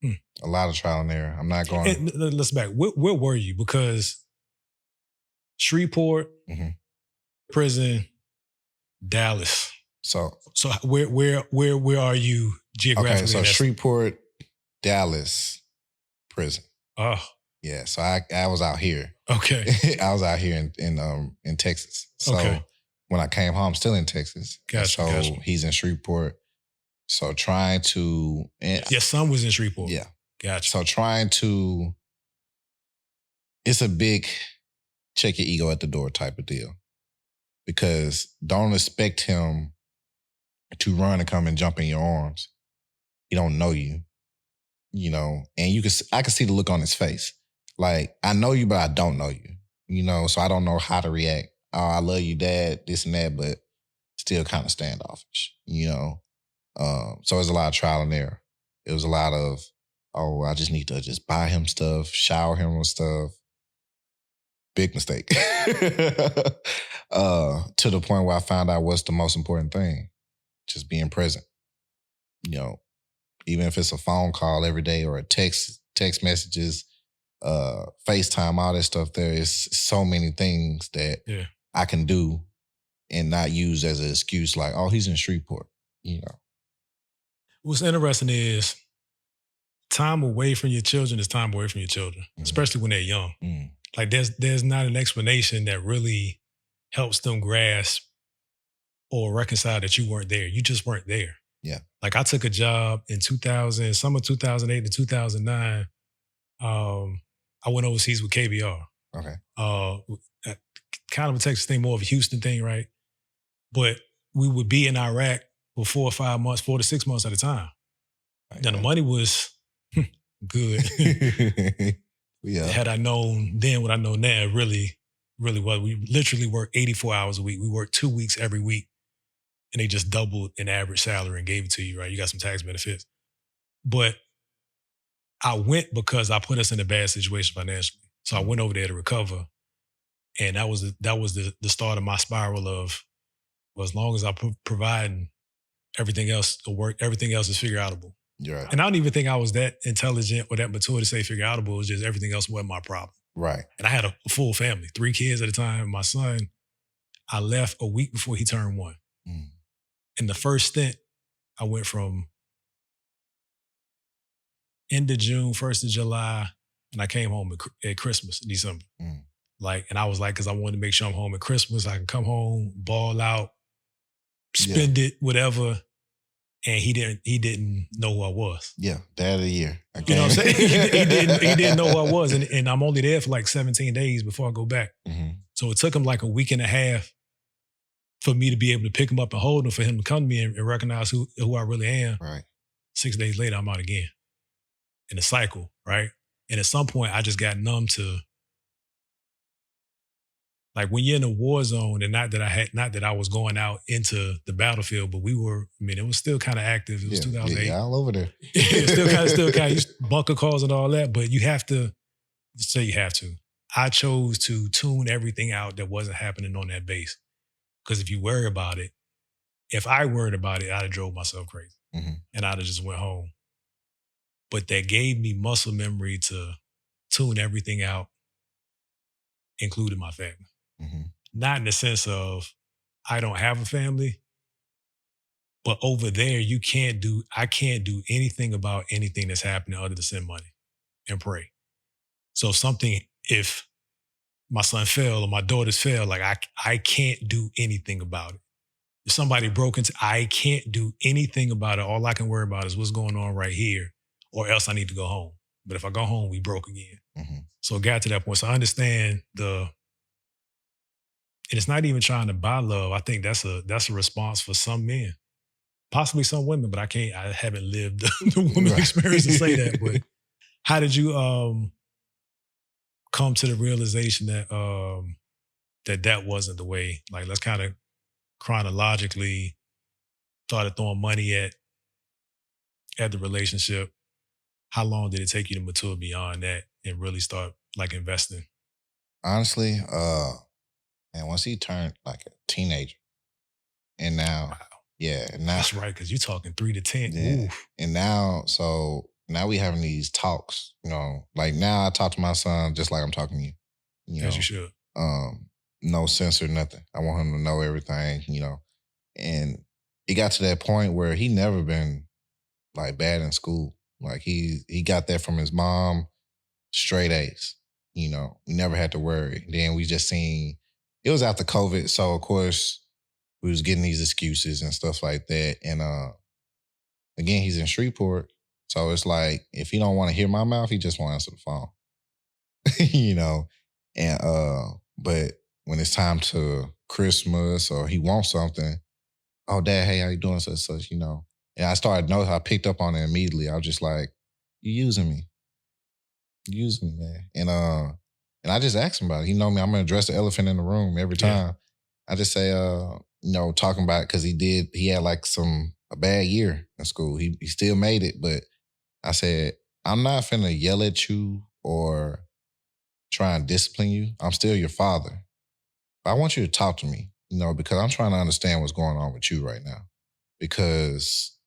Hmm. A lot of trial and error. I'm not going. And let's back. Where were you? Because Shreveport, prison, Dallas. So where are you geographically? Okay, so Shreveport, Dallas, prison. Oh, yeah. So I was out here. Okay, I was out here in Texas. So when I came home, still in Texas. Gotcha. He's in Shreveport. So trying to your son was in Shreveport. Yeah, gotcha. So it's a big check your ego at the door type of deal, because don't expect him to run and come and jump in your arms. He don't know you, and I can see the look on his face. Like, I know you, but I don't know you, so I don't know how to react. Oh, I love you, Dad, this and that, but still kind of standoffish, So it's a lot of trial and error. It was a lot of, I just need to just buy him stuff, shower him with stuff. Big mistake. To the point where I found out what's the most important thing. Just being present. Even if it's a phone call every day or a text messages, FaceTime, all that stuff, there is so many things that I can do and not use as an excuse like, oh, he's in Shreveport, What's interesting is time away from your children is time away from your children, especially when they're young. Like there's not an explanation that really helps them grasp or reconcile that you weren't there. You just weren't there. Yeah. Like I took a job in summer 2008 to 2009. I went overseas with KBR. Okay. Kind of a Texas thing, more of a Houston thing, right? But we would be in Iraq for 4 to 6 months at a time. Okay. Now the money was good. Yeah. Had I known then what I know now, it really was. We literally worked 84 hours a week. We worked 2 weeks every week. And they just doubled an average salary and gave it to you, right? You got some tax benefits. But I went because I put us in a bad situation financially. So I went over there to recover. And that was the start of my spiral of, well, as long as I provide everything else will work, everything else is figure outable. You're right. And I don't even think I was that intelligent or that mature to say figure outable. It was just everything else wasn't my problem. Right. And I had a full family, 3 kids at a time. My son, I left a week before he turned 1. In the first stint, I went from end of June, 1st of July, and I came home at Christmas, December. And I was like, because I wanted to make sure I'm home at Christmas. I can come home, ball out, spend it, whatever. And he didn't know who I was. Yeah, dad of the year. You know what I'm saying? he didn't know who I was. And I'm only there for like 17 days before I go back. So it took him like a week and a half for me to be able to pick him up and hold him, for him to come to me and recognize who I really am. Right. 6 days later, I'm out again in a cycle, right? And at some point, I just got numb to, like, when you're in a war zone, and not that I was going out into the battlefield, but we were, it was still kind of active. It was 2008. Yeah, all over there. still kind of bunker calls and all that, but you have to I chose to tune everything out that wasn't happening on that base. Because if you worry about it, if I worried about it, I'd have drove myself crazy. And I'd have just went home. But that gave me muscle memory to tune everything out, including my family. Not in the sense of I don't have a family, but over there, I can't do anything about anything that's happening other than send money and pray. So if my son fell or my daughters fell, like I can't do anything about it. If somebody broke into, I can't do anything about it. All I can worry about is what's going on right here, or else I need to go home. But if I go home, we broke again. So it got to that point. So I understand and it's not even trying to buy love. I think that's a response for some men, possibly some women, but I haven't lived the woman experience to say that. But how did you come to the realization that that wasn't the way? Like, let's kind of chronologically started throwing money at the relationship, how long did it take you to mature beyond that and really start like investing? Honestly, and once he turned like a teenager, and now, Wow. yeah, and now, That's right, because you're talking 3 to 10. yeah, Oof. and now, so now we having these talks. Like now I talk to my son just like I'm talking to you. You As know, you should. no censor, nothing. I want him to know everything. And it got to that point where he never been like bad in school. Like he got that from his mom, straight A's. We never had to worry. Then we just seen it was after COVID, so of course we was getting these excuses and stuff like that. And again, he's in Shreveport, so it's like if he don't want to hear my mouth, he just won't answer the phone. And but when it's time to Christmas or he wants something, oh dad, hey, how you doing? Such. And I started noticing, I picked up on it immediately. I was just like, you using me. You using me, man. And I just asked him about it. He know me, I'm gonna address the elephant in the room every time. Yeah. I just say, talking about it because he had like a bad year in school. He still made it, but I said, I'm not finna yell at you or try and discipline you. I'm still your father. But I want you to talk to me, because I'm trying to understand what's going on with you right now. Because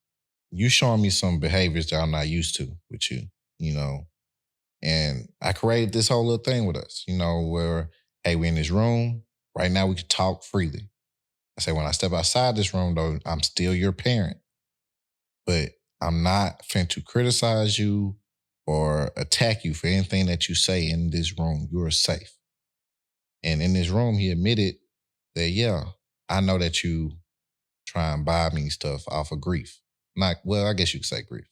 you showing me some behaviors that I'm not used to with you, And I created this whole little thing with us, where, hey, we're in this room. Right now we can talk freely. I say, when I step outside this room, though, I'm still your parent. But I'm not finna to criticize you or attack you for anything that you say in this room. You're safe. And in this room, he admitted that, yeah, I know that you try and buy me stuff off of grief. I guess you could say grief.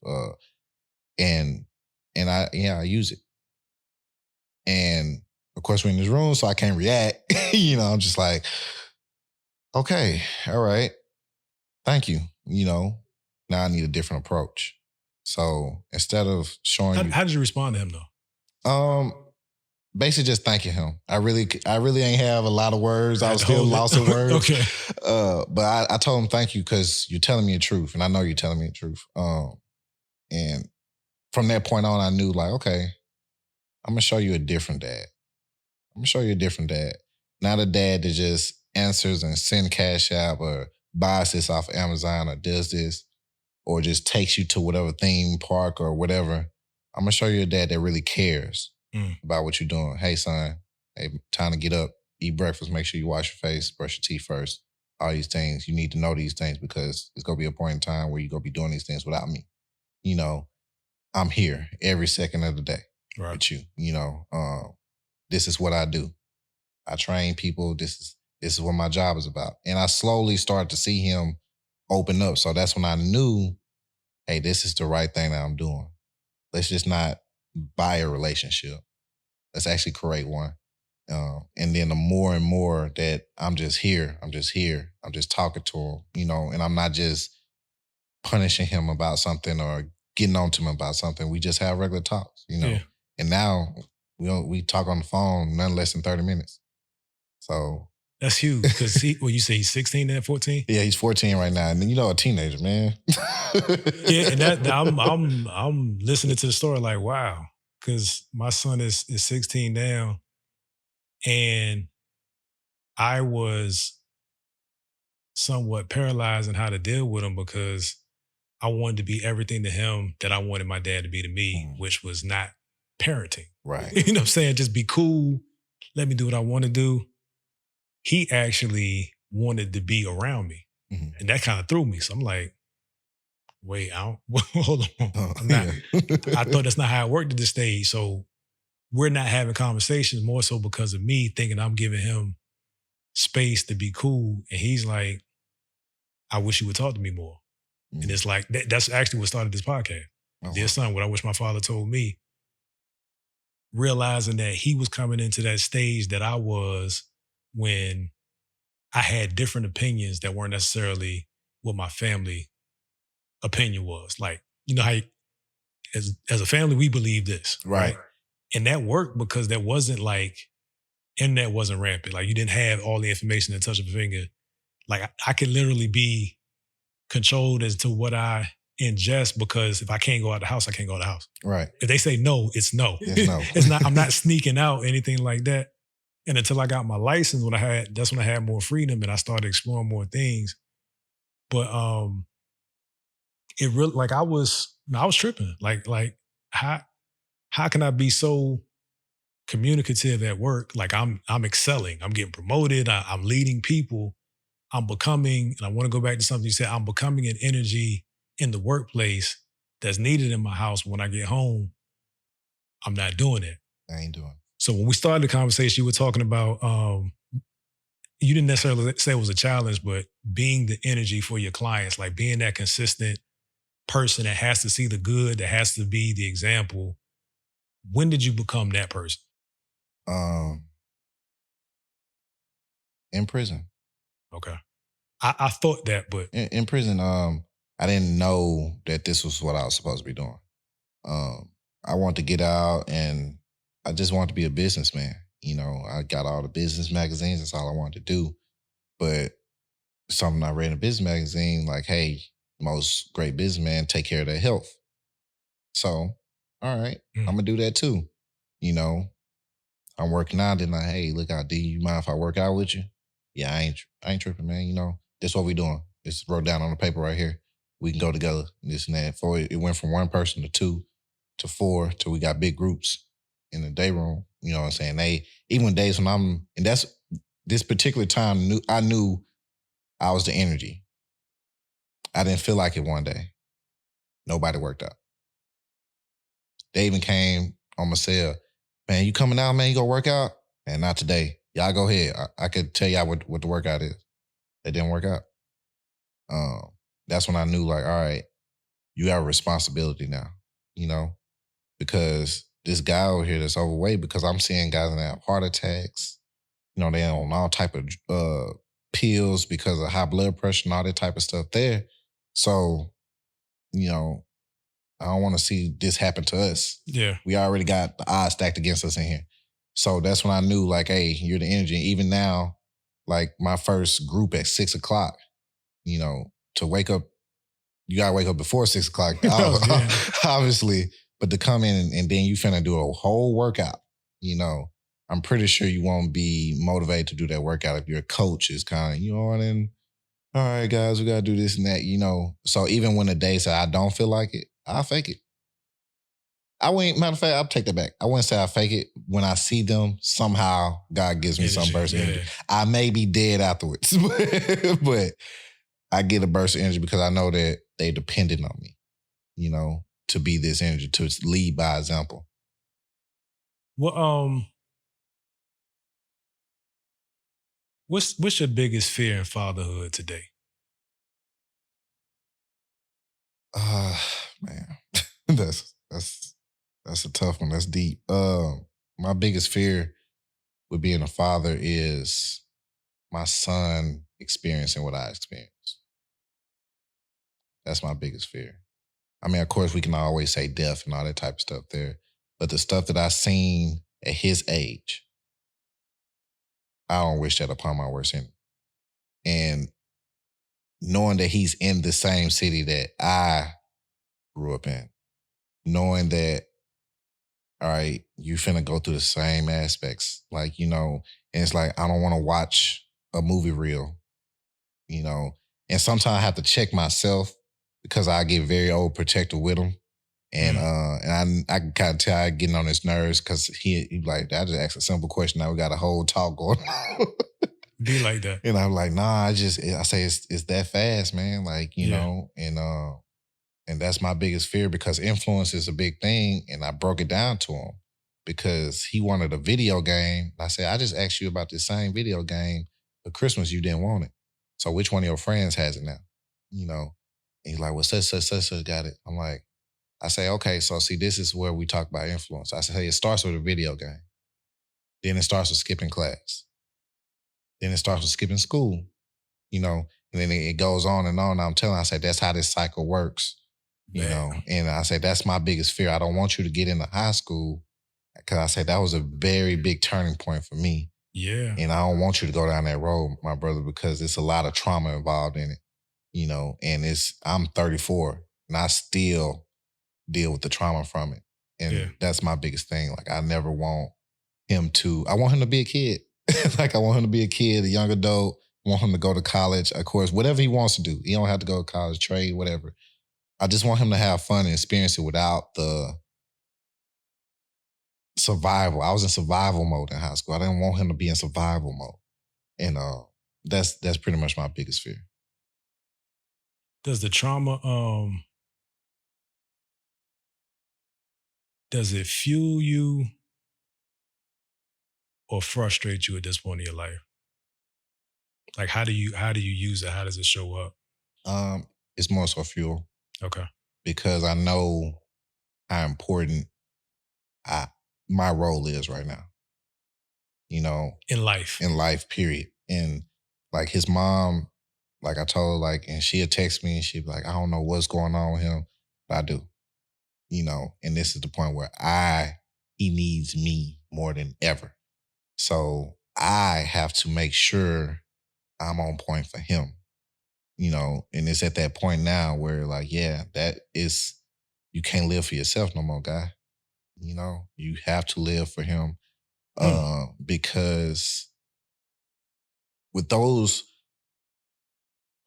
And I use it. And of course, we're in this room, so I can't react. I'm just like, okay, all right. Thank you. Now I need a different approach. So instead of showing How did you respond to him though? Basically just thanking him. I really ain't have a lot of words. I was still lost in words. Okay. But I told him thank you because you're telling me the truth, and I know you're telling me the truth. And from that point on, I knew like, okay, I'm gonna show you a different dad. Not a dad that just answers and send cash out or buys this off Amazon or does this or just takes you to whatever theme park or whatever. I'm gonna show you a dad that really cares about what you're doing. Hey, son, hey, time to get up, eat breakfast, make sure you wash your face, brush your teeth first. All these things, you need to know these things because it's gonna be a point in time where you're gonna be doing these things without me. I'm here every second of the day with you. This is what I do. I train people. This is what my job is about. And I slowly started to see him open up. So that's when I knew, hey, this is the right thing that I'm doing. Let's just not buy a relationship. Let's actually create one. And then the more and more that I'm just here, I'm just talking to him, and I'm not just punishing him about something or getting on to him about something. We just have regular talks, Yeah. And now we talk on the phone none less than 30 minutes. So that's huge because you say he's 16 and 14? Yeah, he's 14 right now. And then, a teenager, man. Yeah, and I'm listening to the story like, wow, because my son is 16 now, and I was somewhat paralyzed in how to deal with him because I wanted to be everything to him that I wanted my dad to be to me, which was not parenting. Right. You know what I'm saying? Just be cool. Let me do what I want to do. He actually wanted to be around me. Mm-hmm. And that kind of threw me. So I'm like, wait, hold on. I thought that's not how it worked at this stage. So we're not having conversations more so because of me thinking I'm giving him space to be cool. And he's like, I wish you would talk to me more. Mm-hmm. And it's like, that's actually what started this podcast. Uh-huh. Dear son, what I wish my father told me. Realizing that he was coming into that stage that I was when I had different opinions that weren't necessarily what my family opinion was. Like, how as a family, we believe this. Right. And that worked because there wasn't like, internet wasn't rampant. Like you didn't have all the information at the touch of a finger. Like I can literally be controlled as to what I ingest, because if I can't go out the house, I can't go out the house. Right. If they say no, it's no. It's no. It's not. I'm not sneaking out, anything like that. And until I got my license, that's when I had more freedom and I started exploring more things. But it really, like I was tripping. Like how can I be so communicative at work? Like I'm excelling. I'm getting promoted. I'm leading people. I'm becoming, and I want to go back to something you said, I'm becoming an energy in the workplace that's needed in my house. When I get home, I'm not doing it. I ain't doing it. So when we started the conversation, you were talking about, you didn't necessarily say it was a challenge, but being the energy for your clients, like being that consistent person that has to see the good, that has to be the example. When did you become that person? In prison. Okay. I thought that, but in prison, I didn't know that this was what I was supposed to be doing. I wanted to get out and I just wanted to be a businessman. You know, I got all the business magazines. That's all I wanted to do. But something I read in a business magazine, like, hey, most great businessmen take care of their health. So, all right, I'm going to do that too. You know, I'm working out. Then like, hey, look out, D, you mind if I work out with you? Yeah, I ain't tripping, man. You know, that's what we doing. It's wrote down on the paper right here. We can go together, this and that. It went from one person to 2 to 4 till we got big groups in the day room. You know what I'm saying? Even days when and that's this particular time, I knew I was the energy. I didn't feel like it one day. Nobody worked out. They even came on my cell. Man, you coming out, man? You go work out? Man, not today. Y'all go ahead. I could tell y'all what the workout is. It didn't work out. That's when I knew, like, all right, you have a responsibility now, you know, because this guy over here that's overweight, because I'm seeing guys that have heart attacks, you know, they're on all type of pills because of high blood pressure and all that type of stuff there. So, you know, I don't want to see this happen to us. Yeah. We already got the odds stacked against us in here. So that's when I knew, like, hey, you're the energy. Even now, like my first group at 6 o'clock, you know, to wake up, you got to wake up before 6 o'clock, obviously, but to come in and then you finna do a whole workout, you know, I'm pretty sure you won't be motivated to do that workout if your coach is kind of, you know, and all right, guys, we got to do this and that, you know. So even when the days that I don't feel like it, I'll fake it. Matter of fact, I'll take that back. I wouldn't say I fake it. When I see them, somehow God gives me some burst of energy. I may be dead afterwards, but I get a burst of energy because I know that they depended on me, you know, to be this energy, to lead by example. Well, what's your biggest fear in fatherhood today? Man, that's a tough one. That's deep. My biggest fear with being a father is my son experiencing what I experienced. That's my biggest fear. I mean, of course, we can always say death and all that type of stuff there, but the stuff that I've seen at his age, I don't wish that upon my worst enemy. And knowing that he's in the same city that I grew up in, knowing that, all right, you finna go through the same aspects. Like, you know, and it's like, I don't want to watch a movie reel, you know, and sometimes I have to check myself because I get very overprotective with him. And I can kind of tell I getting on his nerves because he like, I just asked a simple question. Now we got a whole talk going on. Be like that. And I'm like, nah, I say it's that fast, man. Like, you know, and that's my biggest fear because influence is a big thing. And I broke it down to him because he wanted a video game. I said, I just asked you about this same video game for Christmas. You didn't want it. So which one of your friends has it now? You know, and he's like, well, such got it. I'm like, I say, okay, so see, this is where we talk about influence. I say, hey, it starts with a video game. Then it starts with skipping class. Then it starts with skipping school, you know, and then it goes on and on. I'm telling, I say, that's how this cycle works, you know, and I say, that's my biggest fear. I don't want you to get into high school because I say that was a very big turning point for me Yeah. And I don't want you to go down that road, my brother, because it's a lot of trauma involved in it, you know, and I'm 34 and I still deal with the trauma from it. And Yeah. that's my biggest thing. Like I want him to be a kid. Like I want him to be a kid, a young adult, I want him to go to college, of course, whatever he wants to do. He don't have to go to college, trade, whatever. I just want him to have fun and experience it without the survival. I was in survival mode in high school. I didn't want him to be in survival mode. And that's pretty much my biggest fear. Does the trauma does it fuel you or frustrate you at this point in your life? Like how do you use it? How does it show up? It's more so fuel Okay. because I know how important my role is right now. You know, In life. period. And like his mom, like I told her, like, and she'd text me and she'd be like, I don't know what's going on with him, but I do. You know, and this is the point where he needs me more than ever. So I have to make sure I'm on point for him. You know, and it's at that point now where like, yeah, you can't live for yourself no more, guy. You know, you have to live for him. Because with those,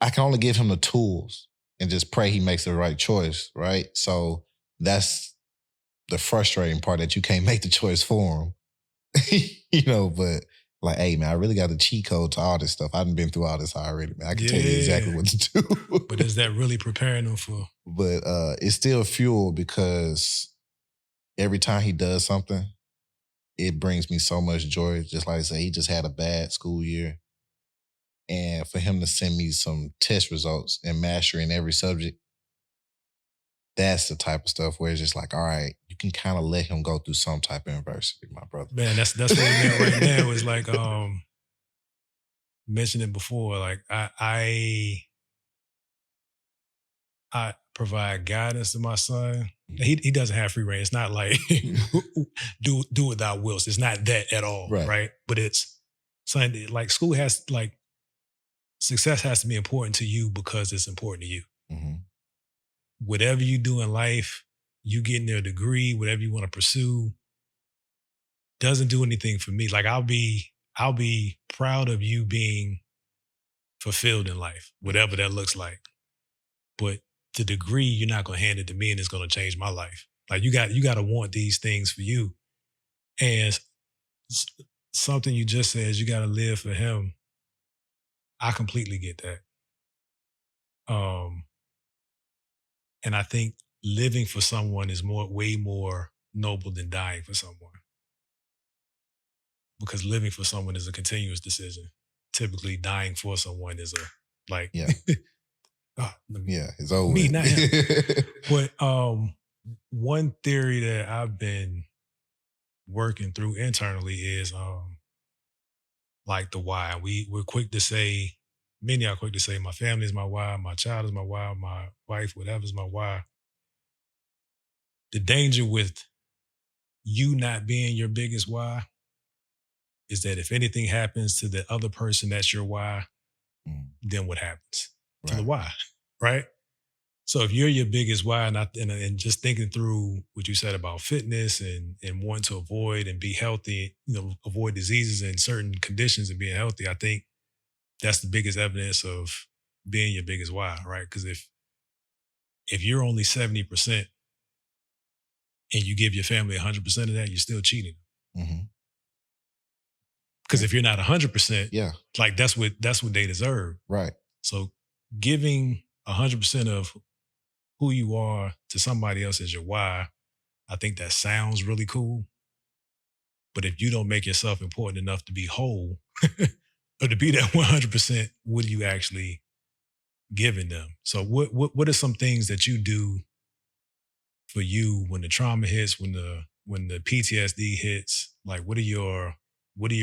I can only give him the tools and just pray he makes the right choice, right? So that's the frustrating part, that you can't make the choice for him. You know, but like, hey man, I really got a cheat code to all this stuff. I've been through all this already, man. I can tell you exactly what to do. But is that really preparing him for? But it's still fuel because every time he does something, it brings me so much joy. Just like I say, he just had a bad school year. And for him to send me some test results and mastering every subject, that's the type of stuff where it's just like, all right, you can kind of let him go through some type of adversity, my brother. Man, that's what we're at right now. Is like mentioned it before. Like I provide guidance to my son. He doesn't have free reign. It's not like do what thou wilt. It's not that at all, right? But it's something like school has like success has to be important to you because it's important to you. Mm-hmm. Whatever you do in life, you getting their degree, whatever you want to pursue, doesn't do anything for me. Like I'll be proud of you being fulfilled in life, whatever that looks like. But the degree, you're not going to hand it to me and it's going to change my life. Like you got to want these things for you. And something you just said is you got to live for him. I completely get that. And I think living for someone is way more noble than dying for someone. Because living for someone is a continuous decision. Typically dying for someone is yeah. It's over. Me, not him. But one theory that I've been working through internally is like the why. We're quick to say, many are quick to say, my family is my why, my child is my why, my wife, whatever is my why. The danger with you not being your biggest why is that if anything happens to the other person that's your why, then what happens to the why, right? So if you're your biggest why, and just thinking through what you said about fitness and wanting to avoid and be healthy, avoid diseases and certain conditions and being healthy, I think that's the biggest evidence of being your biggest why, right? Because if you're only 70% and you give your family 100% of that, you're still cheating. Because if you're not 100%, like that's what they deserve. Right. So giving 100% of who you are to somebody else as your why, I think that sounds really cool. But if you don't make yourself important enough to be whole or to be that 100%, what are you actually giving them? So what are some things that you do for you when the trauma hits, when the PTSD hits? Like what are your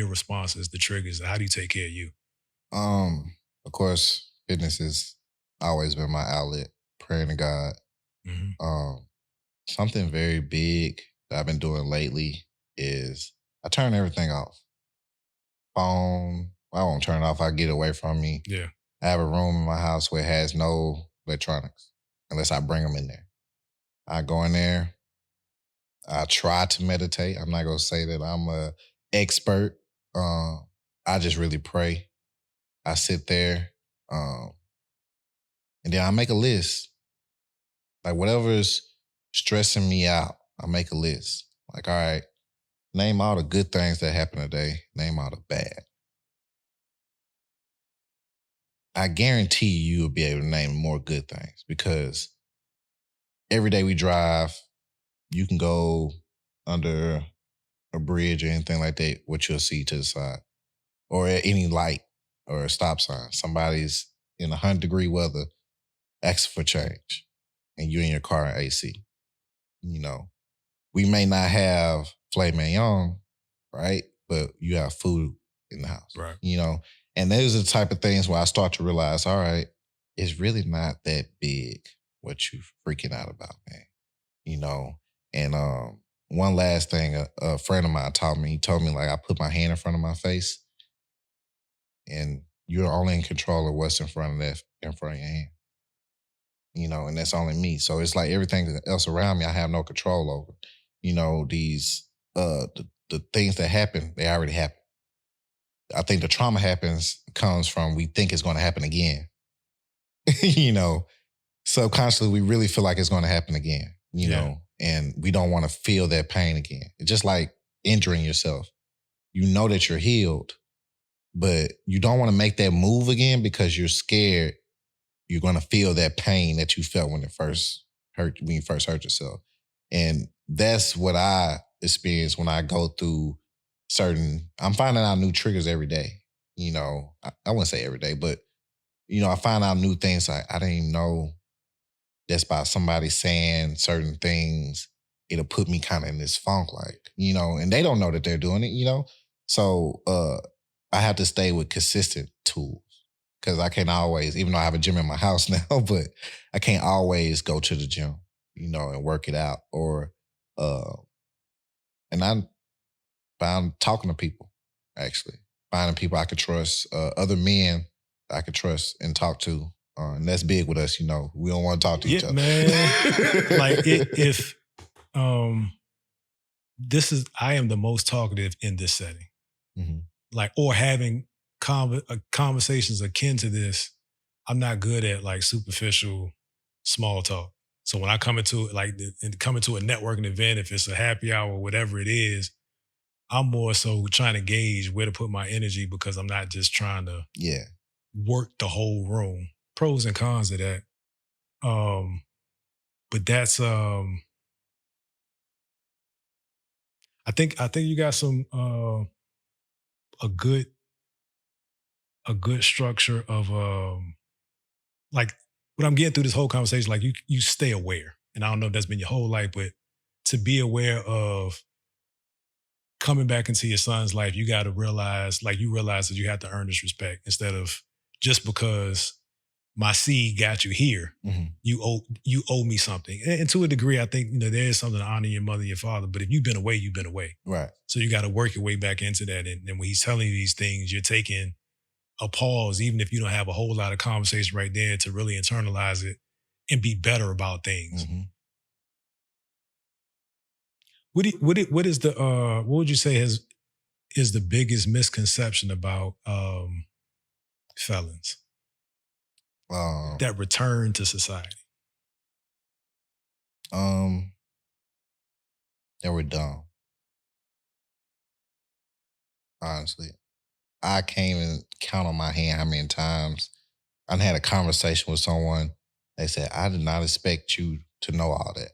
responses, the triggers? How do you take care of you? Of course, fitness has always been my outlet. Praying to God. Something very big that I've been doing lately is I turn everything off. phone. I won't turn it off. I get away from me. Yeah. I have a room in my house where it has no electronics unless I bring them in there. I go in there. I try to meditate. I'm not going to say that I'm an expert. I just really pray. I sit there and then I make a list. Like whatever's stressing me out, I make a list. Like, all right, name all the good things that happened today. Name all the bad. I guarantee you will be able to name more good things because every day we drive, you can go under a bridge or anything like that, what you'll see to the side. Or at any light or a stop sign. Somebody's in 100-degree weather asking for change and you're in your car in AC. You know, we may not have filet mignon, right? But you have food in the house. Right. You know, and those are the type of things where I start to realize, all right, it's really not that big what you freaking out about, man. You know, and one last thing, a friend of mine taught me, he told me like I put my hand in front of my face and you're only in control of what's in front of your hand. You know, and that's only me. So it's like everything else around me, I have no control over. You know, these the things that happen, they already happened. I think the trauma comes from we think it's going to happen again. You know, subconsciously we really feel like it's going to happen again. You know, and we don't want to feel that pain again. It's just like injuring yourself. You know that you're healed, but you don't want to make that move again because you're scared you're going to feel that pain that you felt when you first hurt yourself. And that's what I experience when I go through I'm finding out new triggers every day. You know, I wouldn't say every day, but, you know, I find out new things I didn't even know that's by somebody saying certain things. It'll put me kind of in this funk, like, you know, and they don't know that they're doing it, you know? So I have to stay with consistent tools. Because I can't always, even though I have a gym in my house now, but I can't always go to the gym, you know, and work it out. Or, and I'm talking to people, actually. Finding people I could trust, other men I could trust and talk to. And that's big with us, you know. We don't want to talk to each other. Man. Like if I am the most talkative in this setting. Mm-hmm. Like, or having conversations akin to this, I'm not good at like superficial small talk. So when I come into a networking event, if it's a happy hour or whatever it is, I'm more so trying to gauge where to put my energy because I'm not just trying to work the whole room. Pros and cons of that. But that's I think you got some a good structure of like what I'm getting through this whole conversation, like you stay aware. And I don't know if that's been your whole life, but to be aware of coming back into your son's life, you got to realize that you have to earn this respect instead of just because my seed got you here, mm-hmm. you owe me something. And to a degree, I think, you know, there is something to honor your mother and your father, but if you've been away, you've been away. Right. So you got to work your way back into that. And when he's telling you these things, you're taking a pause, even if you don't have a whole lot of conversation right there, to really internalize it and be better about things. Mm-hmm. What would you say is the biggest misconception about felons that return to society? They were dumb. Honestly, I can't even count on my hand how many times I had a conversation with someone. They said, "I did not expect you to know all that."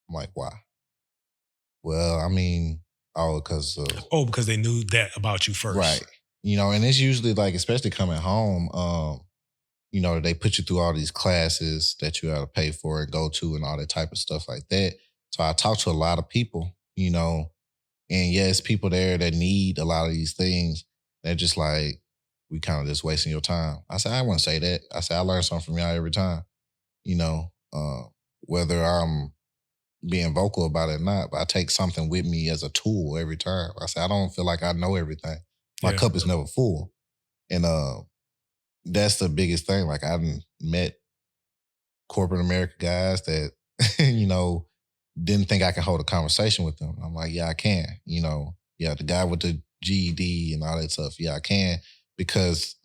I'm like, "Why?" Well, I mean, because they knew that about you first. Right. You know, and it's usually like, especially coming home, you know, they put you through all these classes that you have to pay for and go to and all that type of stuff like that. So I talk to a lot of people, you know, and yes, people there that need a lot of these things. They're just like, we kind of just wasting your time. I said, I wouldn't say that. I said, I learn something from y'all every time, you know, whether I'm being vocal about it or not, but I take something with me as a tool every time. I said, I don't feel like I know everything. My cup is never full. And that's the biggest thing. Like, I met corporate America guys that, you know, didn't think I could hold a conversation with them. I'm like, yeah, I can. You know, yeah, the guy with the GED and all that stuff, yeah, I can. Because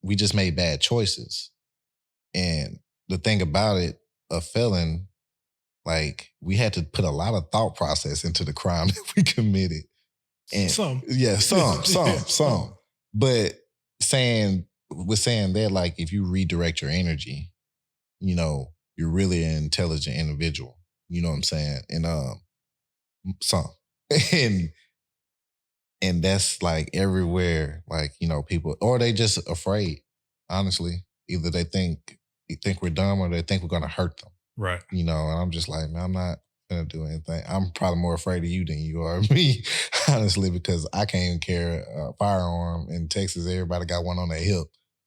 we just made bad choices. And the thing about it, a felon, like, we had to put a lot of thought process into the crime that we committed. And some. Yeah, some. But saying that, like, if you redirect your energy, you know, you're really an intelligent individual. You know what I'm saying? And some. And that's like everywhere, like, you know, people, or they just afraid, honestly. Either they think we're dumb or they think we're going to hurt them. Right. You know, and I'm just like, man, I'm not going to do anything. I'm probably more afraid of you than you are of me, honestly, because I can't even carry a firearm. In Texas, everybody got one on their hip.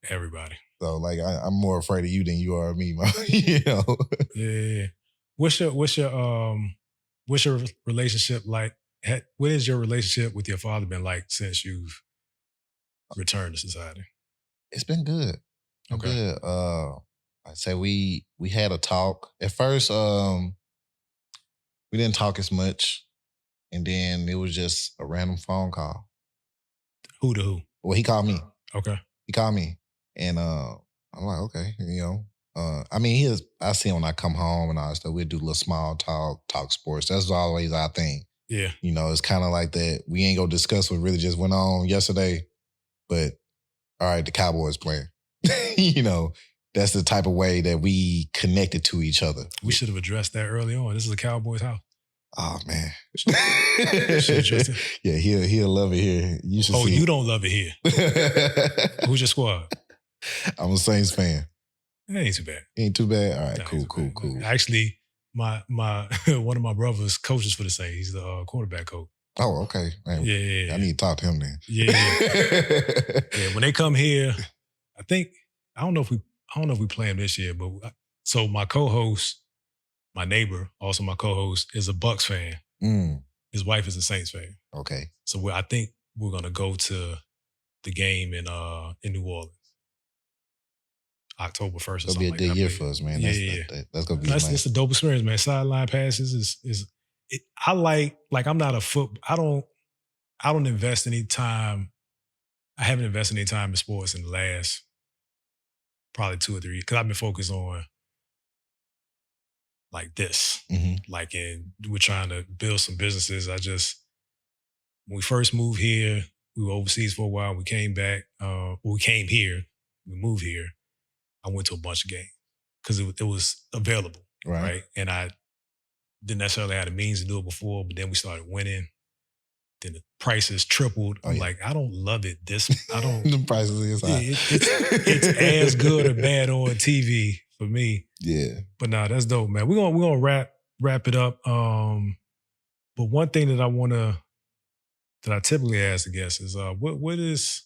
Everybody. So, like, I'm more afraid of you than you are of me, you know? Yeah. What's your relationship like? What is your relationship with your father been like since you've returned to society? It's been good. Okay. Good. I'd say we had a talk. At first, we didn't talk as much. And then it was just a random phone call. Who to who? Well, he called me. Okay. He called me. And I'm like, okay, you know. I mean, I see him when I come home and all that stuff. We'd do a little small talk sports. That's always our thing. Yeah. You know, it's kind of like that. We ain't gonna discuss what really just went on yesterday, but all right, the Cowboys playing. You know, that's the type of way that we connected to each other. We should have addressed that early on. This is a Cowboys house. Oh, man. Yeah, he'll love it here. You should see. You don't love it here. Who's your squad? I'm a Saints fan. It ain't too bad. Ain't too bad? All right, cool. Actually, my one of my brothers coaches for the Saints. He's the quarterback coach. Oh, okay. Man, yeah. I need to talk to him then. Yeah. Yeah, when they come here, I don't know if we play them this year, but so my co-host, my neighbor, also my co-host, is a Bucks fan. His wife is a Saints fan. Okay. So I think we're gonna go to the game in New Orleans, October 1st. It'll be a good year for us, man. That's gonna be nice. It's a dope experience, man. Sideline passes is. I like I'm not a I don't invest any time. I haven't invested any time in sports in the last probably 2 or 3 years because I've been focused on like this. Mm-hmm. Like we're trying to build some businesses. When we first moved here, we were overseas for a while. We came back. We came here. We moved here. I went to a bunch of games because it was available, right? And I didn't necessarily have the means to do it before, but then we started winning. Then the prices tripled. I'm like, I don't love it. I don't. The prices is high. It's as good or bad on TV for me. Yeah. But nah, that's dope, man. We're gonna wrap it up. But one thing that I typically ask the guests is, what is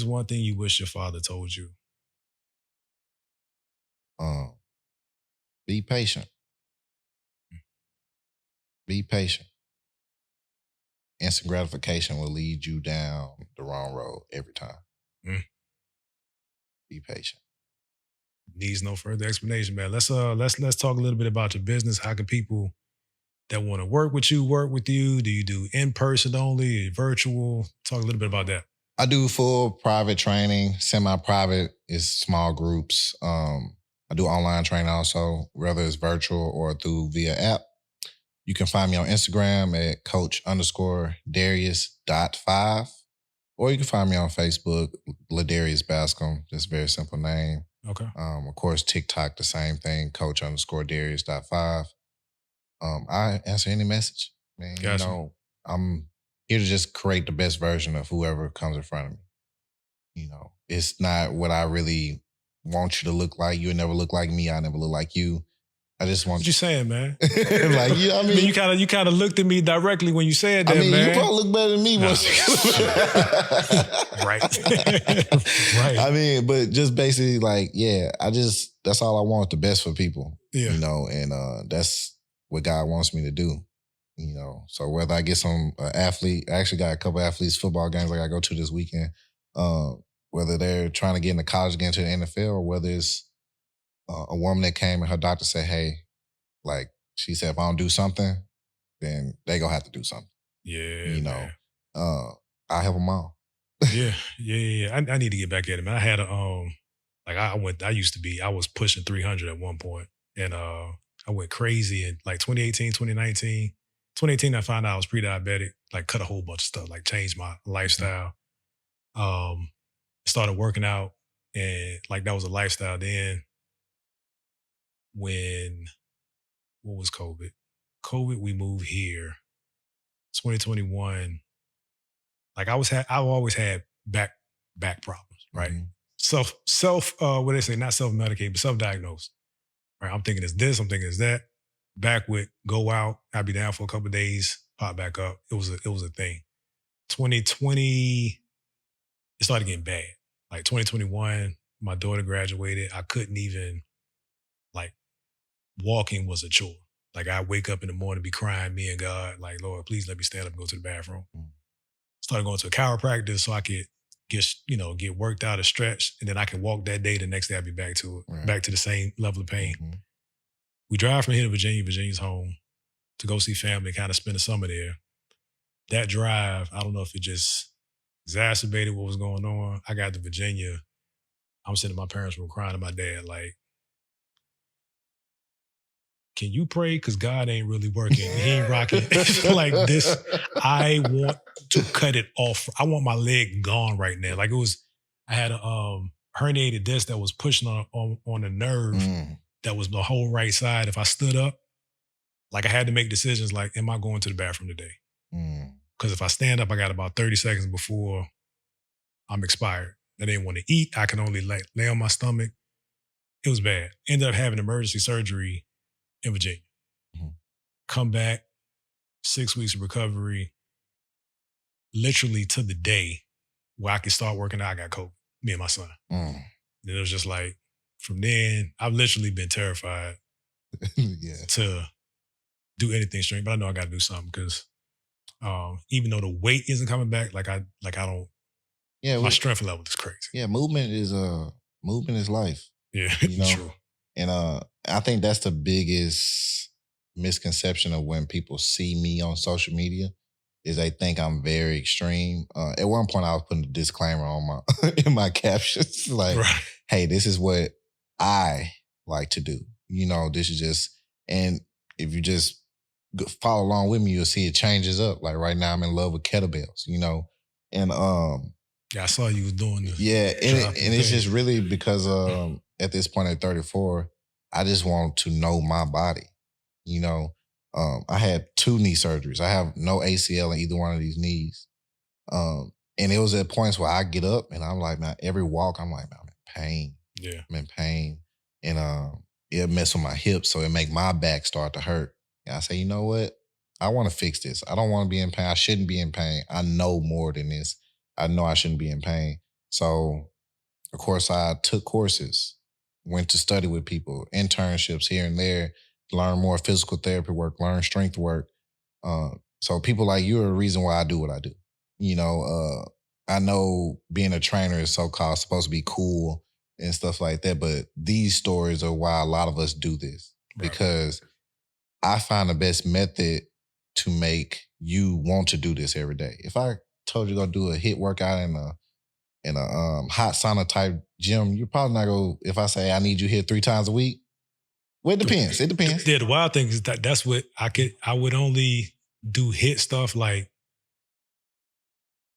one thing you wish your father told you? Be patient. Be patient. Instant gratification will lead you down the wrong road every time. Be patient. Needs no further explanation, man. Let's talk a little bit about your business. How can people that want to work with you work with you? Do you do in-person only, virtual? Talk a little bit about that. I do full private training. Semi-private is small groups. I do online training also, whether it's virtual or via app. You can find me on Instagram at coach_Darius.5. Or you can find me on Facebook, Ladarius Bascom. Just a very simple name. Okay. Of course, TikTok, the same thing, coach_Darius.5. I answer any message. Man, gotcha. You know, I'm here to just create the best version of whoever comes in front of me. You know, it's not what I really want you to look like. You'll never look like me. I never look like you. I just want. What you saying, man? Like, you know, I mean, you kind of looked at me directly when you said that, man. You probably look better than me. Right. Right. I mean, but just basically like, yeah, that's all I want, the best for people. Yeah. You know, and that's what God wants me to do. You know, so whether I get some athlete, I actually got a couple athletes football games I got to go to this weekend. Whether they're trying to get into college, get into the NFL, or whether it's a woman that came and her doctor said, "Hey, like she said, if I don't do something, then they gonna have to do something." Yeah, You know, man. I help them all. Yeah. I need to get back at it, man. I had I was pushing 300 at one point, and I went crazy in like 2018, 2019. 2018, I found out I was pre-diabetic, like cut a whole bunch of stuff, like changed my lifestyle. Started working out, and like that was a lifestyle. Then what was COVID? COVID, we moved here, 2021. Like I've always had back problems, right? What they say, not self-medicate, but self-diagnosed. Right? I'm thinking it's this, I'm thinking it's that. Back with go out, I'd be down for a couple of days, pop back up. It was a thing. 2020, it started getting bad. Like 2021, my daughter graduated. I couldn't even, like, walking was a chore. Like I wake up in the morning, be crying, me and God, like, Lord, please let me stand up and go to the bathroom. Started going to a chiropractor so I could get worked out, a stretch, and then I can walk that day. The next day I'd be back to it, Right. back to the same level of pain. We drive from here to Virginia. Virginia's home, to go see family, kind of spend the summer there. That drive, I don't know if it just exacerbated what was going on. I got to Virginia. I'm sitting in my parents' room crying to my dad, like, can you pray? Because God ain't really working. He ain't rocking. Like this, I want to cut it off. I want my leg gone right now. Like I had a herniated disc that was pushing on a nerve that was the whole right side. If I stood up, like I had to make decisions like, am I going to the bathroom today? Because if I stand up, I got about 30 seconds before I'm expired. I didn't want to eat. I can only lay on my stomach. It was bad. Ended up having emergency surgery in Virginia. Come back, 6 weeks of recovery, literally to the day where I could start working out, I got COVID, me and my son. Then it was just like, from then, I've literally been terrified to do anything strange, but I know I got to do something because even though the weight isn't coming back, I don't, my strength level is crazy. Yeah, movement is life. Yeah, you know? True. And I think that's the biggest misconception of when people see me on social media is they think I'm very extreme. At one point, I was putting a disclaimer on in my captions, like, hey, this is what I like to do. You know, this is just, and if you just follow along with me, you'll see it changes up. Like right now, I'm in love with kettlebells, you know, and yeah, I saw you was doing this. Yeah, and it's just really because at this point at 34, I just want to know my body. You know, I had 2 knee surgeries. I have no ACL in either one of these knees. And it was at points where I get up and I'm like, man, every walk, I'm like, man, I'm in pain. Yeah. I'm in pain. And it mess with my hips, so it make my back start to hurt. And I say, you know what? I want to fix this. I don't want to be in pain. I shouldn't be in pain. I know more than this. I know I shouldn't be in pain. So, of course, I took courses, went to study with people, internships here and there, learn more physical therapy work, learn strength work. So people like you are the reason why I do what I do. You know, I know being a trainer is so-called supposed to be cool and stuff like that, but these stories are why a lot of us do this. Right. Because I find the best method to make you want to do this every day. If I told you to go do a HIIT workout in a hot sauna type gym, you're probably not go. If I say I need you here 3 times a week, well, it depends. It depends. Yeah, the wild thing is that's what I would only do HIIT stuff like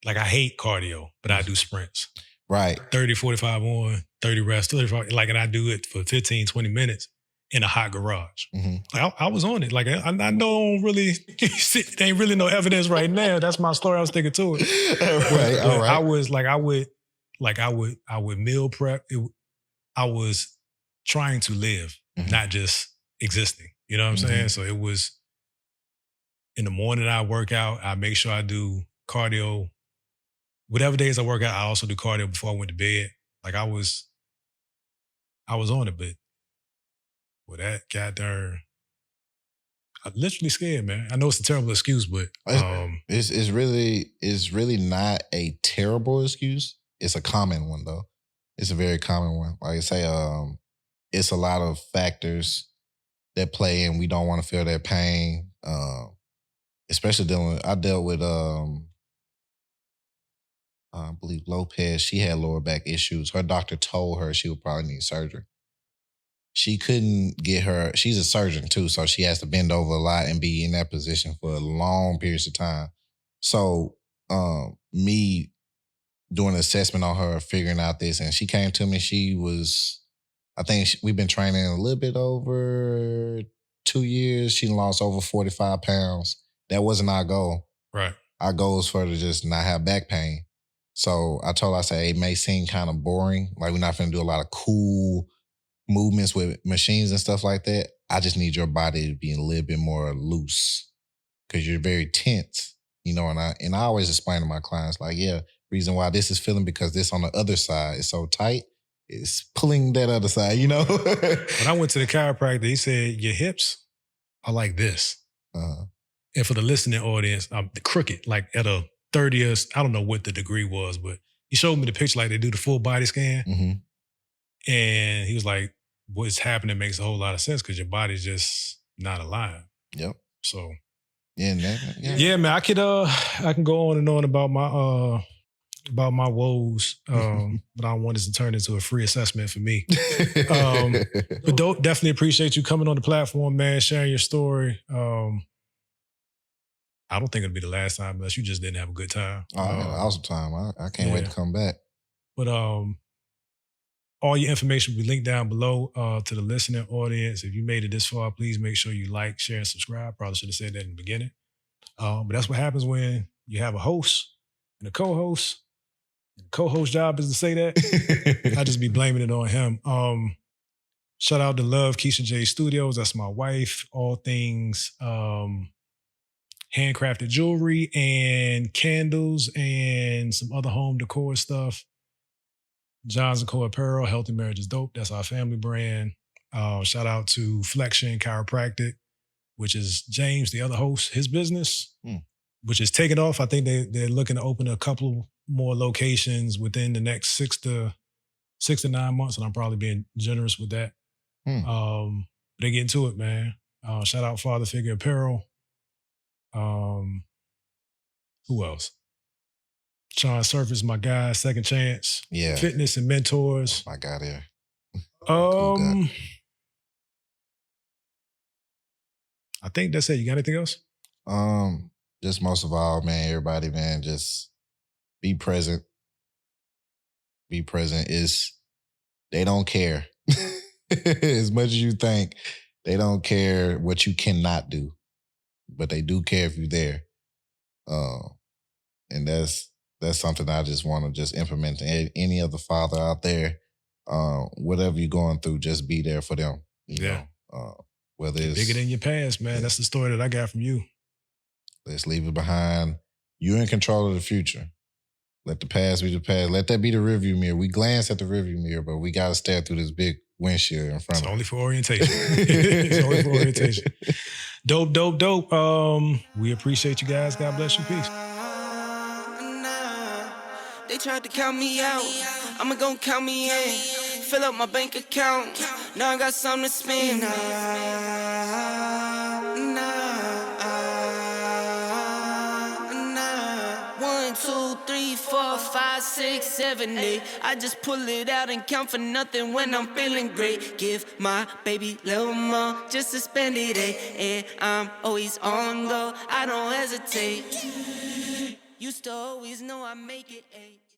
I hate cardio, but I do sprints. Right. 30, 45 on, 30 rest, 35, and I do it for 15, 20 minutes in a hot garage. Like I was on it. Like I don't really, there ain't really no evidence right now. That's my story. I was sticking to it. Right. All right. I was I would meal prep. I was trying to live, not just existing. You know what I'm saying? So it was in the morning I work out. I make sure I do cardio. Whatever days I work out, I also do cardio before I went to bed. Like I was on it, but with that goddamn, I'm literally scared, man. I know it's a terrible excuse, but It's really not a terrible excuse. It's a common one though. It's a very common one. Like I say, it's a lot of factors that play in. We don't want to feel that pain. Especially I dealt with I believe Lopez. She had lower back issues. Her doctor told her she would probably need surgery. She couldn't get her. She's a surgeon too, so she has to bend over a lot and be in that position for long periods of time. So me doing an assessment on her, figuring out this, and she came to me. She was, I think we've been training a little bit over 2 years. She lost over 45 pounds. That wasn't our goal. Right. Our goal is for her to just not have back pain. So I told her, I said, it may seem kind of boring. Like we're not going to do a lot of cool movements with machines and stuff like that. I just need your body to be a little bit more loose because you're very tense, you know, and I always explain to my clients, like, yeah, reason why this is feeling because this on the other side is so tight, it's pulling that other side, you know? When I went to the chiropractor, he said, your hips are like this. Uh-huh. And for the listening audience, the crooked, like at a 30th, I don't know what the degree was, but he showed me the picture like they do the full body scan. Mm-hmm. And he was like, what's happening makes a whole lot of sense because your body's just not aligned. Yep. So yeah, man, I can go on and on about my woes, but I don't want this to turn into a free assessment for me. But definitely appreciate you coming on the platform, man, sharing your story. I don't think it'll be the last time unless you just didn't have a good time. I had an awesome time. I can't wait to come back. But all your information will be linked down below to the listening audience. If you made it this far, please make sure you like, share, and subscribe. Probably should have said that in the beginning. But that's what happens when you have a host and a co-host. And the co-host job is to say that. I just be blaming it on him. Shout out to Love Keisha J Studios. That's my wife. All things handcrafted jewelry and candles and some other home decor stuff. John's & Co. Apparel, Healthy Marriage is Dope. That's our family brand. Shout out to Flexion Chiropractic, which is James, the other host, his business, which is taking off. I think they're looking to open a couple more locations within the next 6 to 9 months, and I'm probably being generous with that. They get into it, man. Shout out Father Figure Apparel. Who else? Sean Surface, my guy, Second Chance. Yeah. Fitness and Mentors. My guy there. I think that's it. You got anything else? Just most of all, man, everybody, man, just be present. Be present. They don't care. As much as you think, they don't care what you cannot do. But they do care if you're there. And that's something I just want to just implement to any other father out there. Whatever you're going through, just be there for them. You know, whether it's bigger than your past, man. That's the story that I got from you. Let's leave it behind. You're in control of the future. Let the past be the past. Let that be the rearview mirror. We glance at the rearview mirror, but we got to stare through this big windshield in front of us. It's only for orientation. It's only for orientation. Dope. We appreciate you guys. God bless you. Peace. They tried to count me out. I'ma gon' count me in. Fill up my bank account. Now I got something to spend. 1, 2, 3, 4, 5, 6, 7, 8. I just pull it out and count for nothing when I'm feeling great. Give my baby little more just to spend it, and I'm always on go. I don't hesitate. Used to always know I make it,